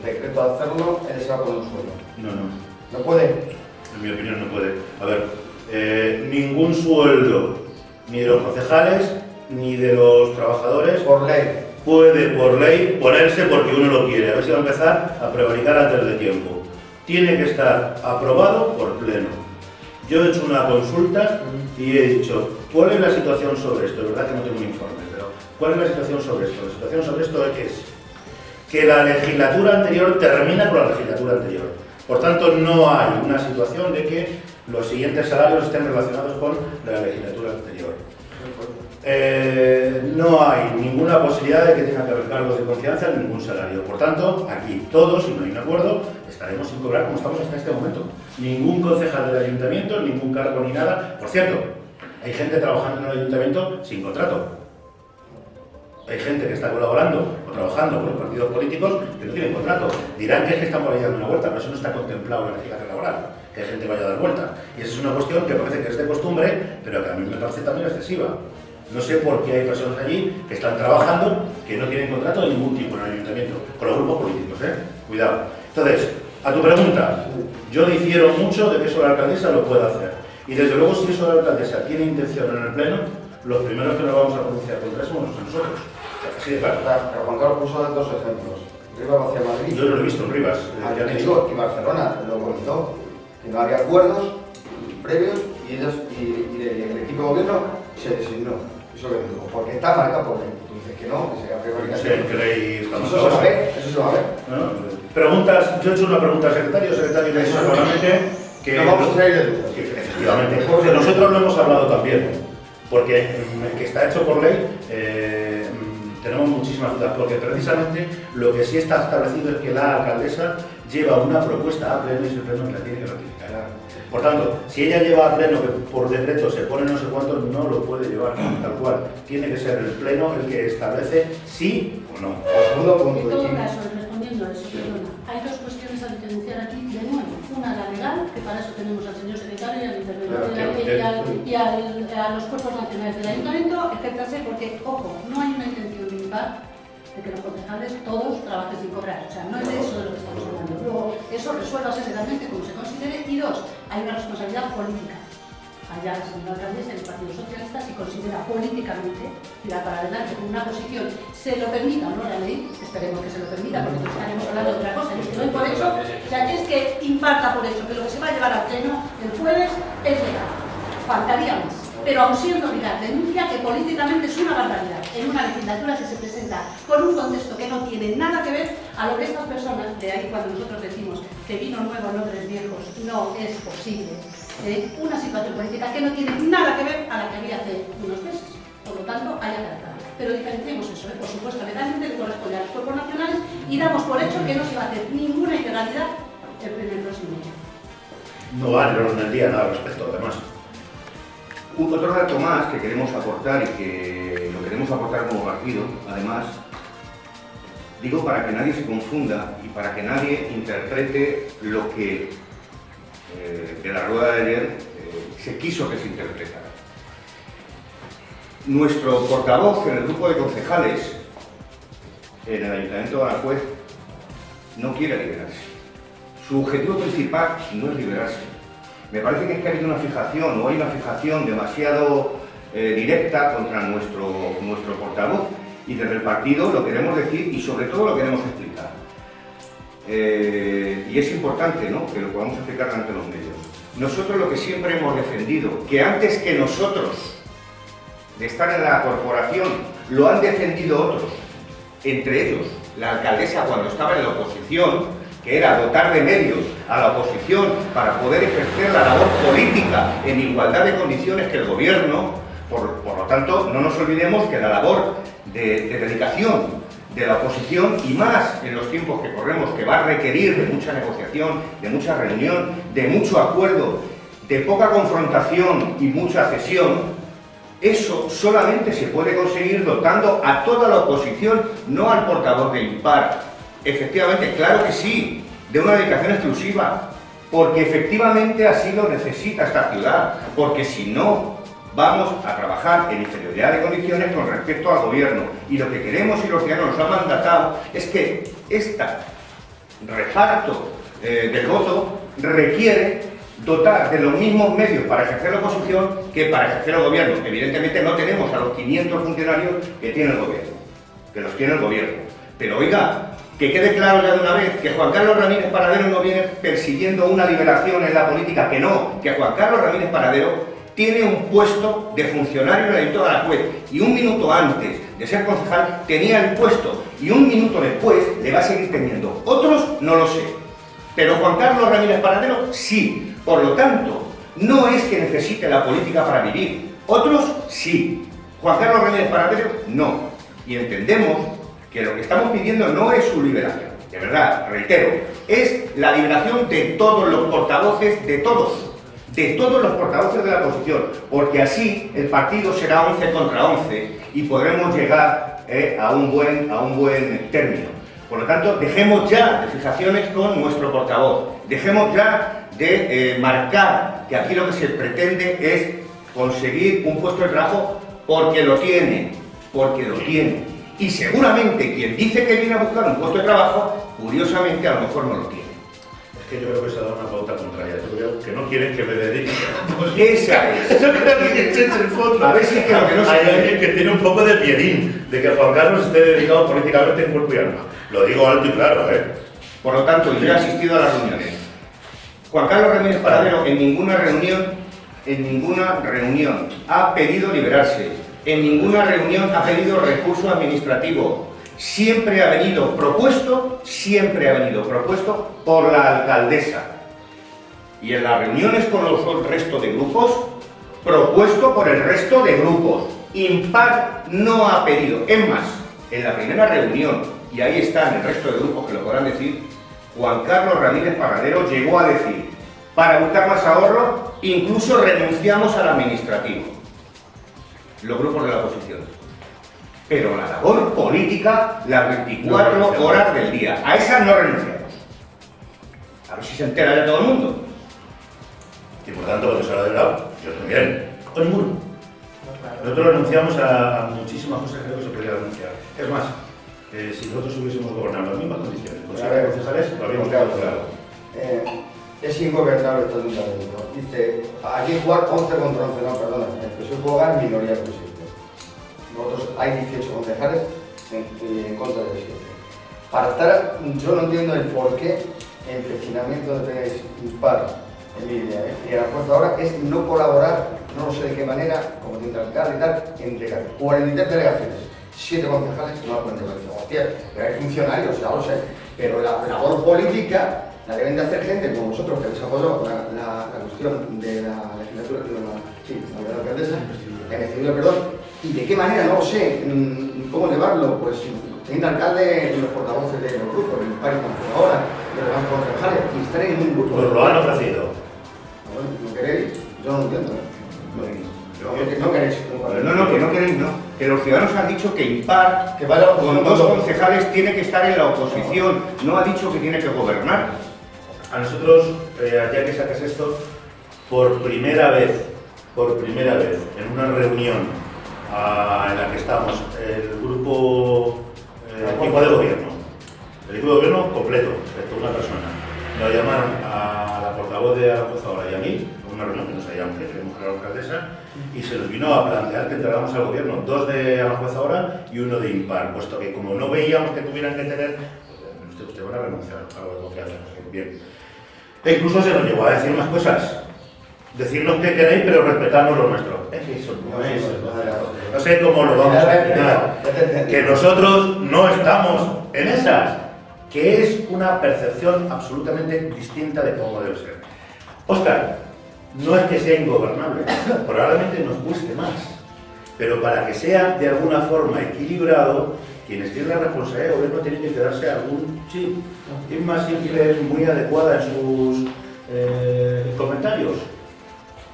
decreto a hacerlo, él se va con un sueldo. No. ¿No puede? En mi opinión no puede. A ver, ningún sueldo, ni de los concejales, ni de los trabajadores, Por ley. puede por ley ponerse porque uno lo quiere. A ver si va a empezar a prevaricar antes de tiempo. Tiene que estar aprobado por pleno. Yo he hecho una consulta y he dicho, ¿cuál es la situación sobre esto? Es verdad que no tengo un informe, pero ¿Cuál es la situación sobre esto? La situación sobre esto es que la legislatura anterior termina con la legislatura anterior. Por tanto, no hay una situación de que los siguientes salarios estén relacionados con la legislatura anterior. No hay ninguna posibilidad de que tenga que haber cargos de confianza en ningún salario. Por tanto, aquí todos, si no hay un acuerdo, estaremos sin cobrar como estamos hasta este momento. Ningún concejal del ayuntamiento, ningún cargo ni nada. Por cierto, hay gente trabajando en el ayuntamiento sin contrato. Hay gente que está colaborando o trabajando con los partidos políticos que no tienen contrato. Dirán que es que están por ahí dando una vuelta, pero eso no está contemplado en la legislación laboral, que gente vaya a dar vuelta. Y esa es una cuestión que parece que es de costumbre, pero que a mí me parece también excesiva. No sé por qué hay personas allí que están trabajando que no tienen contrato de ningún tipo en el ayuntamiento, con los grupos políticos, Cuidado. Entonces, a tu pregunta, yo difiero mucho de que eso la alcaldesa lo pueda hacer. Y desde luego, si eso la alcaldesa tiene intención en el pleno, los primeros que nos vamos a pronunciar contra eso somos nosotros. Así de claro. Pero Juan Carlos puso dos ejemplos. Rivas hacia Madrid. Yo no lo he visto en Rivas. Ya te digo, y Barcelona lo comentó, que no había acuerdos previos y el equipo de gobierno se designó. Eso que digo, porque está marcado por ley. Tú dices que no, que se hace Sí, que ley está eso se va a ver, eso se va a ver. ¿No? Preguntas, yo he hecho una pregunta al secretario le he dicho solamente que... No vamos a salir de dudas. Efectivamente, porque nosotros lo hemos hablado también, porque que está hecho por ley, tenemos muchísimas dudas, porque precisamente lo que sí está establecido es que la alcaldesa lleva una propuesta a pleno y ese pleno la tiene que ratificar. Por tanto, si ella lleva a pleno que por decreto se pone no sé cuánto, no lo puede llevar tal cual. Tiene que ser el pleno el que establece sí o no. Segundo punto. En todo caso, respondiendo a eso, perdona, hay dos cuestiones a diferenciar aquí de nuevo. Una, la legal, que para eso tenemos al señor secretario y al interventor y a los cuerpos nacionales del ayuntamiento, etcétera, porque, ojo, no hay una intención de impar de que los concejales todos trabajen sin cobrar. O sea, no es de eso de lo que estamos hablando. Luego, eso resuélvase legalmente como se considere. Y dos, hay una responsabilidad política. Allá la señora alcaldesa del Partido Socialista, si considera políticamente tirar para adelante con una posición, se lo permita o no la ley, esperemos que se lo permita, porque nosotros estaremos hablando de otra cosa, y doy por hecho, o sea, es que imparta por hecho que lo que se va a llevar al pleno el jueves es legal. Faltaría más. Pero aun siendo legal, denuncia que políticamente es una barbaridad en una legislatura que se presenta con un contexto que no tiene nada que ver a lo que estas personas, de ahí cuando nosotros decimos que vino nuevo en odres viejos, no es posible, una situación política que no tiene nada que ver a la que había hace unos meses. Por lo tanto, hay que adaptarlo. Pero diferenciemos eso, por supuesto, legalmente le corresponde a los cuerpos nacionales y damos por hecho que no se va a hacer ninguna ilegalidad en el próximo año. No va a orden del día nada al respecto, además. Otro dato más que queremos aportar y que lo queremos aportar como partido, además, digo para que nadie se confunda y para que nadie interprete lo que de la rueda de ayer se quiso que se interpretara. Nuestro portavoz en el grupo de concejales en el Ayuntamiento de Aranjuez no quiere liberarse. Su objetivo principal no es liberarse. Me parece que es que ha habido una fijación, o hay una fijación demasiado directa contra nuestro portavoz, y desde el partido lo queremos decir y sobre todo lo queremos explicar. Y es importante, ¿no?, que lo podamos explicar ante los medios. Nosotros lo que siempre hemos defendido, que antes que nosotros de estar en la corporación, lo han defendido otros, entre ellos la alcaldesa cuando estaba en la oposición, que era dotar de medios a la oposición para poder ejercer la labor política en igualdad de condiciones que el gobierno. Por lo tanto, no nos olvidemos que la labor de dedicación de la oposición, y más en los tiempos que corremos, que va a requerir de mucha negociación, de mucha reunión, de mucho acuerdo, de poca confrontación y mucha cesión, eso solamente se puede conseguir dotando a toda la oposición, no al portavoz de impar. Efectivamente, claro que sí, de una dedicación exclusiva, porque efectivamente así lo necesita esta ciudad, porque si no, vamos a trabajar en inferioridad de condiciones con respecto al gobierno. Y lo que queremos y los ciudadanos nos han mandatado es que este reparto del voto requiere dotar de los mismos medios para ejercer la oposición que para ejercer el gobierno. Evidentemente no tenemos a los 500 funcionarios que tiene el gobierno, que los tiene el gobierno. Pero oiga, que quede claro ya de una vez que Juan Carlos Ramírez Paradero no viene persiguiendo una liberación en la política, que no, que Juan Carlos Ramírez Paradero tiene un puesto de funcionario en la editora La Juez y un minuto antes de ser concejal tenía el puesto y un minuto después le va a seguir teniendo. Otros no lo sé, pero Juan Carlos Ramírez Paradero sí. Por lo tanto, no es que necesite la política para vivir. Otros sí. Juan Carlos Ramírez Paradero no. Y entendemos que lo que estamos pidiendo no es su liberación. De verdad, reitero, es la liberación de todos los portavoces, de todos los portavoces de la oposición, porque así el partido será 11 contra 11 y podremos llegar a un buen término. Por lo tanto, dejemos ya de fijaciones con nuestro portavoz, dejemos ya de marcar que aquí lo que se pretende es conseguir un puesto de trabajo porque lo tiene. Y seguramente quien dice que viene a buscar un puesto de trabajo, curiosamente a lo mejor no lo tiene. Es que yo creo que se ha dado una pauta contraria. Yo creo que no quieren que me dedique. Esa es. Yo creo que es el fondo. A ver si es que lo que no se hay quiere. alguien que tiene un poco de piedín de que Juan Carlos esté dedicado políticamente en cuerpo y alma. Lo digo alto y claro, ¿eh? Por lo tanto, yo he asistido a las reuniones. Juan Carlos Ramírez Paradero en ninguna reunión ha pedido liberarse. En ninguna reunión ha pedido recurso administrativo. Siempre ha venido propuesto por la alcaldesa. Y en las reuniones con el resto de grupos, propuesto por el resto de grupos. Impar no ha pedido. Es más, en la primera reunión, y ahí están el resto de grupos que lo podrán decir, Juan Carlos Ramírez Paradero llegó a decir, para buscar más ahorro, incluso renunciamos al administrativo. Los grupos de la oposición. Pero la labor política, las 24 horas del día, a esas no renunciamos. A ver si se entera de todo el mundo. Y por tanto, cuando se lo ha lado, yo también. O ninguno. Nosotros renunciamos a muchísimas cosas que creo que se podría renunciar. Es más, si nosotros hubiésemos gobernado en las mismas condiciones, pues concejales, lo habíamos quedado claro. Es ingobernable todo el mundo. Dice, aquí jugar 11 contra 11, no, perdona, el PSOE juega en minoría presidente. Nosotros hay 18 concejales en contra del 7. Para estar, yo no entiendo el porqué el empecinamiento de Impar, Emilia, y a la fuerza ahora es no colaborar, no sé de qué manera, como tiene alcalde y tal, entre 43 delegaciones. 7 concejales no la pueden delegar. Hostia, pero hay funcionarios, ya lo sé, pero la labor política la deben de hacer gente como vosotros que les apoyó la cuestión de la legislatura, de la alcaldesa, la investidura, perdón, y de qué manera, no lo sé, cómo llevarlo, pues teniendo alcalde y los portavoces de los grupos, el Impar y ahora, de los demás concejales, y estar en un grupo. Pues lo han ofrecido. Bueno, ¿no queréis? Yo no lo entiendo, no queréis. No, que no queréis, no. Que los ciudadanos han dicho que Impar, que vaya con 2 concejales, tiene que estar en la oposición. No ha dicho que tiene que gobernar. A nosotros, ya que sacas esto, por primera vez, en una reunión en la que estamos, el equipo de gobierno completo, excepto una persona, nos llamaron a la portavoz de Aragoza ahora y a mí, en una reunión que nos habíamos hecho, a la alcaldesa, y se nos vino a plantear que entráramos al gobierno, 2 de Aragoza ahora y 1 de Impar, puesto que como no veíamos que tuvieran que tener, usted van a renunciar a la confianza, bien. E incluso se nos llegó a decir más cosas. Decirnos que queréis, pero respetamos lo nuestro. Es que eso no sé cómo lo vamos a explicar. Que nosotros no estamos en esas. Que es una percepción absolutamente distinta de cómo debe ser. Óscar, no es que sea ingobernable. Probablemente nos cueste más. Pero para que sea de alguna forma equilibrado, quienes tienen la responsabilidad de gobierno tienen que quedarse algún chip. Es más simple, es muy adecuada en sus comentarios.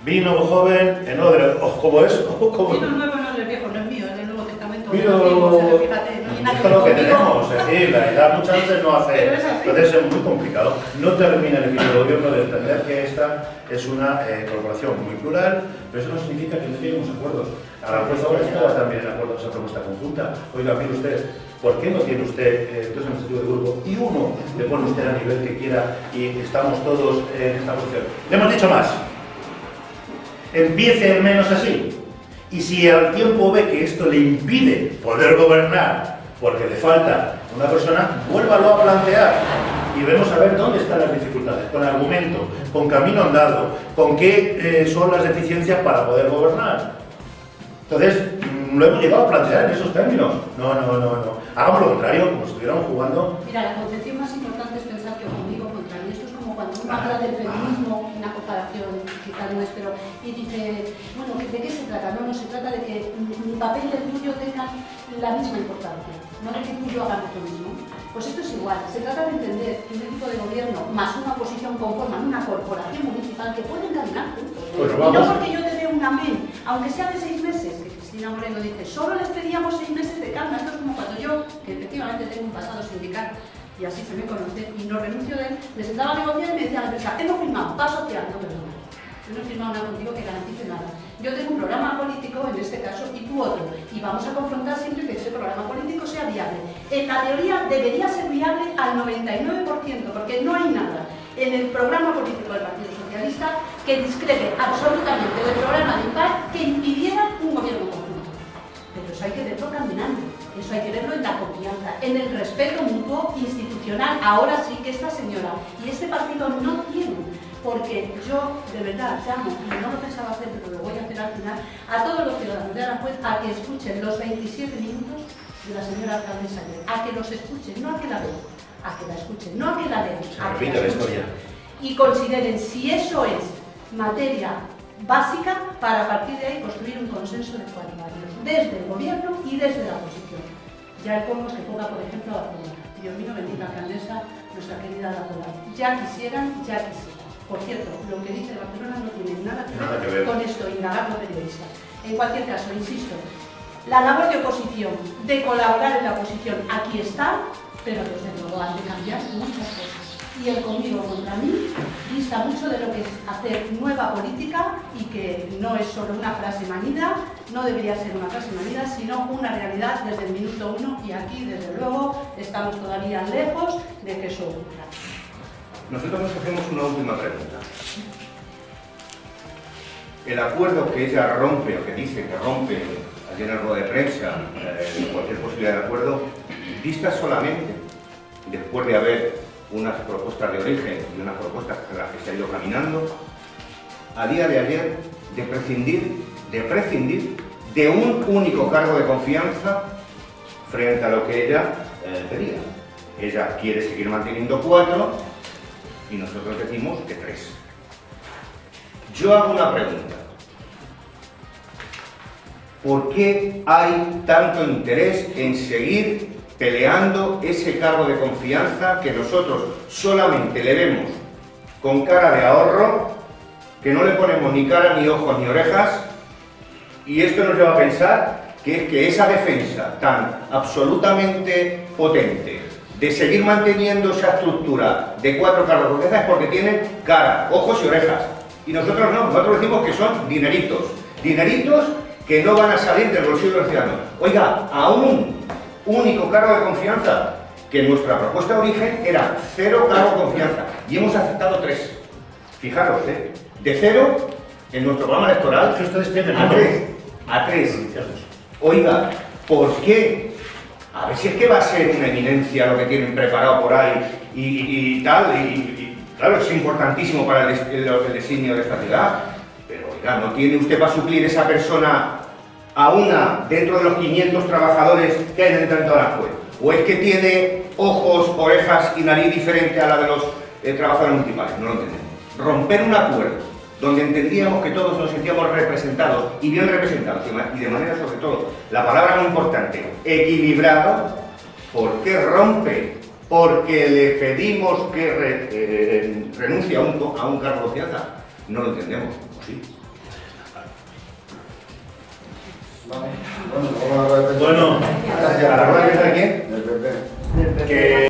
Vino joven en odre, ¿cómo es? Vino nuevo no es el viejo, no es mío, es del Nuevo Testamento. Vino... Fíjate, no hay nada Esto es lo que conmigo. tenemos, es decir, la edad muchas veces no hace, Pero es así. entonces es muy complicado. No termina el equipo de gobierno de entender que esta es una corporación muy plural, pero eso no significa que no lleguemos a acuerdos. A la jueza ahora estaba también de acuerdo con esa propuesta conjunta. Oiga, mire usted, ¿por qué no tiene usted dos administrativos de grupo y uno le pone usted a nivel que quiera y estamos todos en esta posición? Le hemos dicho más. Empiece al menos así. Y si al tiempo ve que esto le impide poder gobernar porque le falta una persona, vuélvalo a plantear y vemos a ver dónde están las dificultades. dificultades, con argumento, con camino andado, con qué son las deficiencias para poder gobernar. Entonces, lo hemos llegado a plantear en esos términos. No. Hagamos lo contrario, como si estuviéramos jugando. Mira, la concepción más importante es pensar que conmigo contra mí. Esto es como cuando uno habla del feminismo, una comparación quizá no es, pero y dice, bueno, ¿de qué se trata? No se trata de que mi papel y el tuyo tengan la misma importancia, no de que tú y yo hagamos lo mismo. Pues esto es igual, se trata de entender que un equipo de gobierno más una oposición conforman una corporación municipal que pueden caminar juntos. Bueno, y no porque yo te dé un amén, aunque sea de 6 meses, que Cristina Moreno dice, solo les pedíamos 6 meses de calma. Esto es como cuando yo, que efectivamente tengo un pasado sindical, y así se me conoce, y no renuncio de él, me sentaba a negociar y me decía a la empresa, hemos firmado, paz social, no perdona. Yo no he firmado nada contigo que garantice nada. Yo tengo un programa político, en este caso, y tú otro, y vamos a confrontar siempre que ese programa político sea viable. En la teoría debería ser viable al 99%, porque no hay nada en el programa político del Partido Socialista que discrepe absolutamente del programa de paz que impidiera un gobierno conjunto. Pero eso hay que verlo caminando, eso hay que verlo en la confianza, en el respeto mutuo institucional. Ahora sí que esta señora y este partido no tienen. Porque yo, de verdad, llamo, y no lo pensaba hacer, pero lo voy a hacer al final, a todos los ciudadanos de Aranjuez a que escuchen los 27 minutos de la señora alcaldesa ayer, a que los escuchen, no a que la vean, a que la escuchen, no a que la lean, a que la escuchen. Y consideren si eso es materia básica para a partir de ahí construir un consenso de 4 años, desde el gobierno y desde la oposición. Ya el colmo es que ponga, por ejemplo, a Polar. Dios mío, bendita alcaldesa, nuestra querida la Polar. Ya quisieran. Por cierto, lo que dice Barcelona no tiene nada que ver con esto, indagar los periodistas. En cualquier caso, insisto, la labor de oposición, de colaborar en la oposición, aquí está, pero desde luego han de cambiar muchas cosas. Y el conmigo contra mí dista mucho de lo que es hacer nueva política y que no es solo una frase manida, no debería ser una frase manida, sino una realidad desde el minuto 1 y aquí, desde luego, estamos todavía lejos de que eso ocurra. Nosotros nos hacemos una última pregunta. El acuerdo que ella rompe, o que dice que rompe ayer en rueda de prensa, cualquier posibilidad de acuerdo, dista solamente, después de haber unas propuestas de origen y unas propuestas en las que se ha ido caminando, a día de ayer, de prescindir de un único cargo de confianza frente a lo que ella pedía. Ella quiere seguir manteniendo 4 y nosotros decimos que 3. Yo hago una pregunta. ¿Por qué hay tanto interés en seguir peleando ese cargo de confianza que nosotros solamente le vemos con cara de ahorro, que no le ponemos ni cara, ni ojos, ni orejas? Y esto nos lleva a pensar que es que esa defensa tan absolutamente potente de seguir manteniendo esa estructura de 4 cargos de confianza es porque tienen cara, ojos y orejas. Y nosotros no, nosotros decimos que son dineritos. Dineritos que no van a salir del bolsillo de los ciudadanos. Oiga, a un único cargo de confianza, que en nuestra propuesta de origen era 0 cargo de confianza. Y hemos aceptado 3. Fijaros, de 0 en nuestro programa electoral a 3. Oiga, ¿por qué? A ver si es que va a ser una eminencia lo que tienen preparado por ahí y tal, y claro, es importantísimo para el designio de esta ciudad, pero oiga, ¿no tiene usted para suplir esa persona a una dentro de los 500 trabajadores que hay en el Ayuntamiento de Aranjuez? ¿O es que tiene ojos, orejas y nariz diferente a la de los trabajadores municipales? No lo entendemos. Romper un acuerdo donde entendíamos que todos nos sentíamos representados y bien representados, y de manera sobre todo, la palabra muy importante, equilibrado. ¿Por qué rompe? Porque le pedimos que renuncie a un cargo de confianza. No lo entendemos, ¿o sí? Bueno, ¿a la rueda de quién? del PP. Que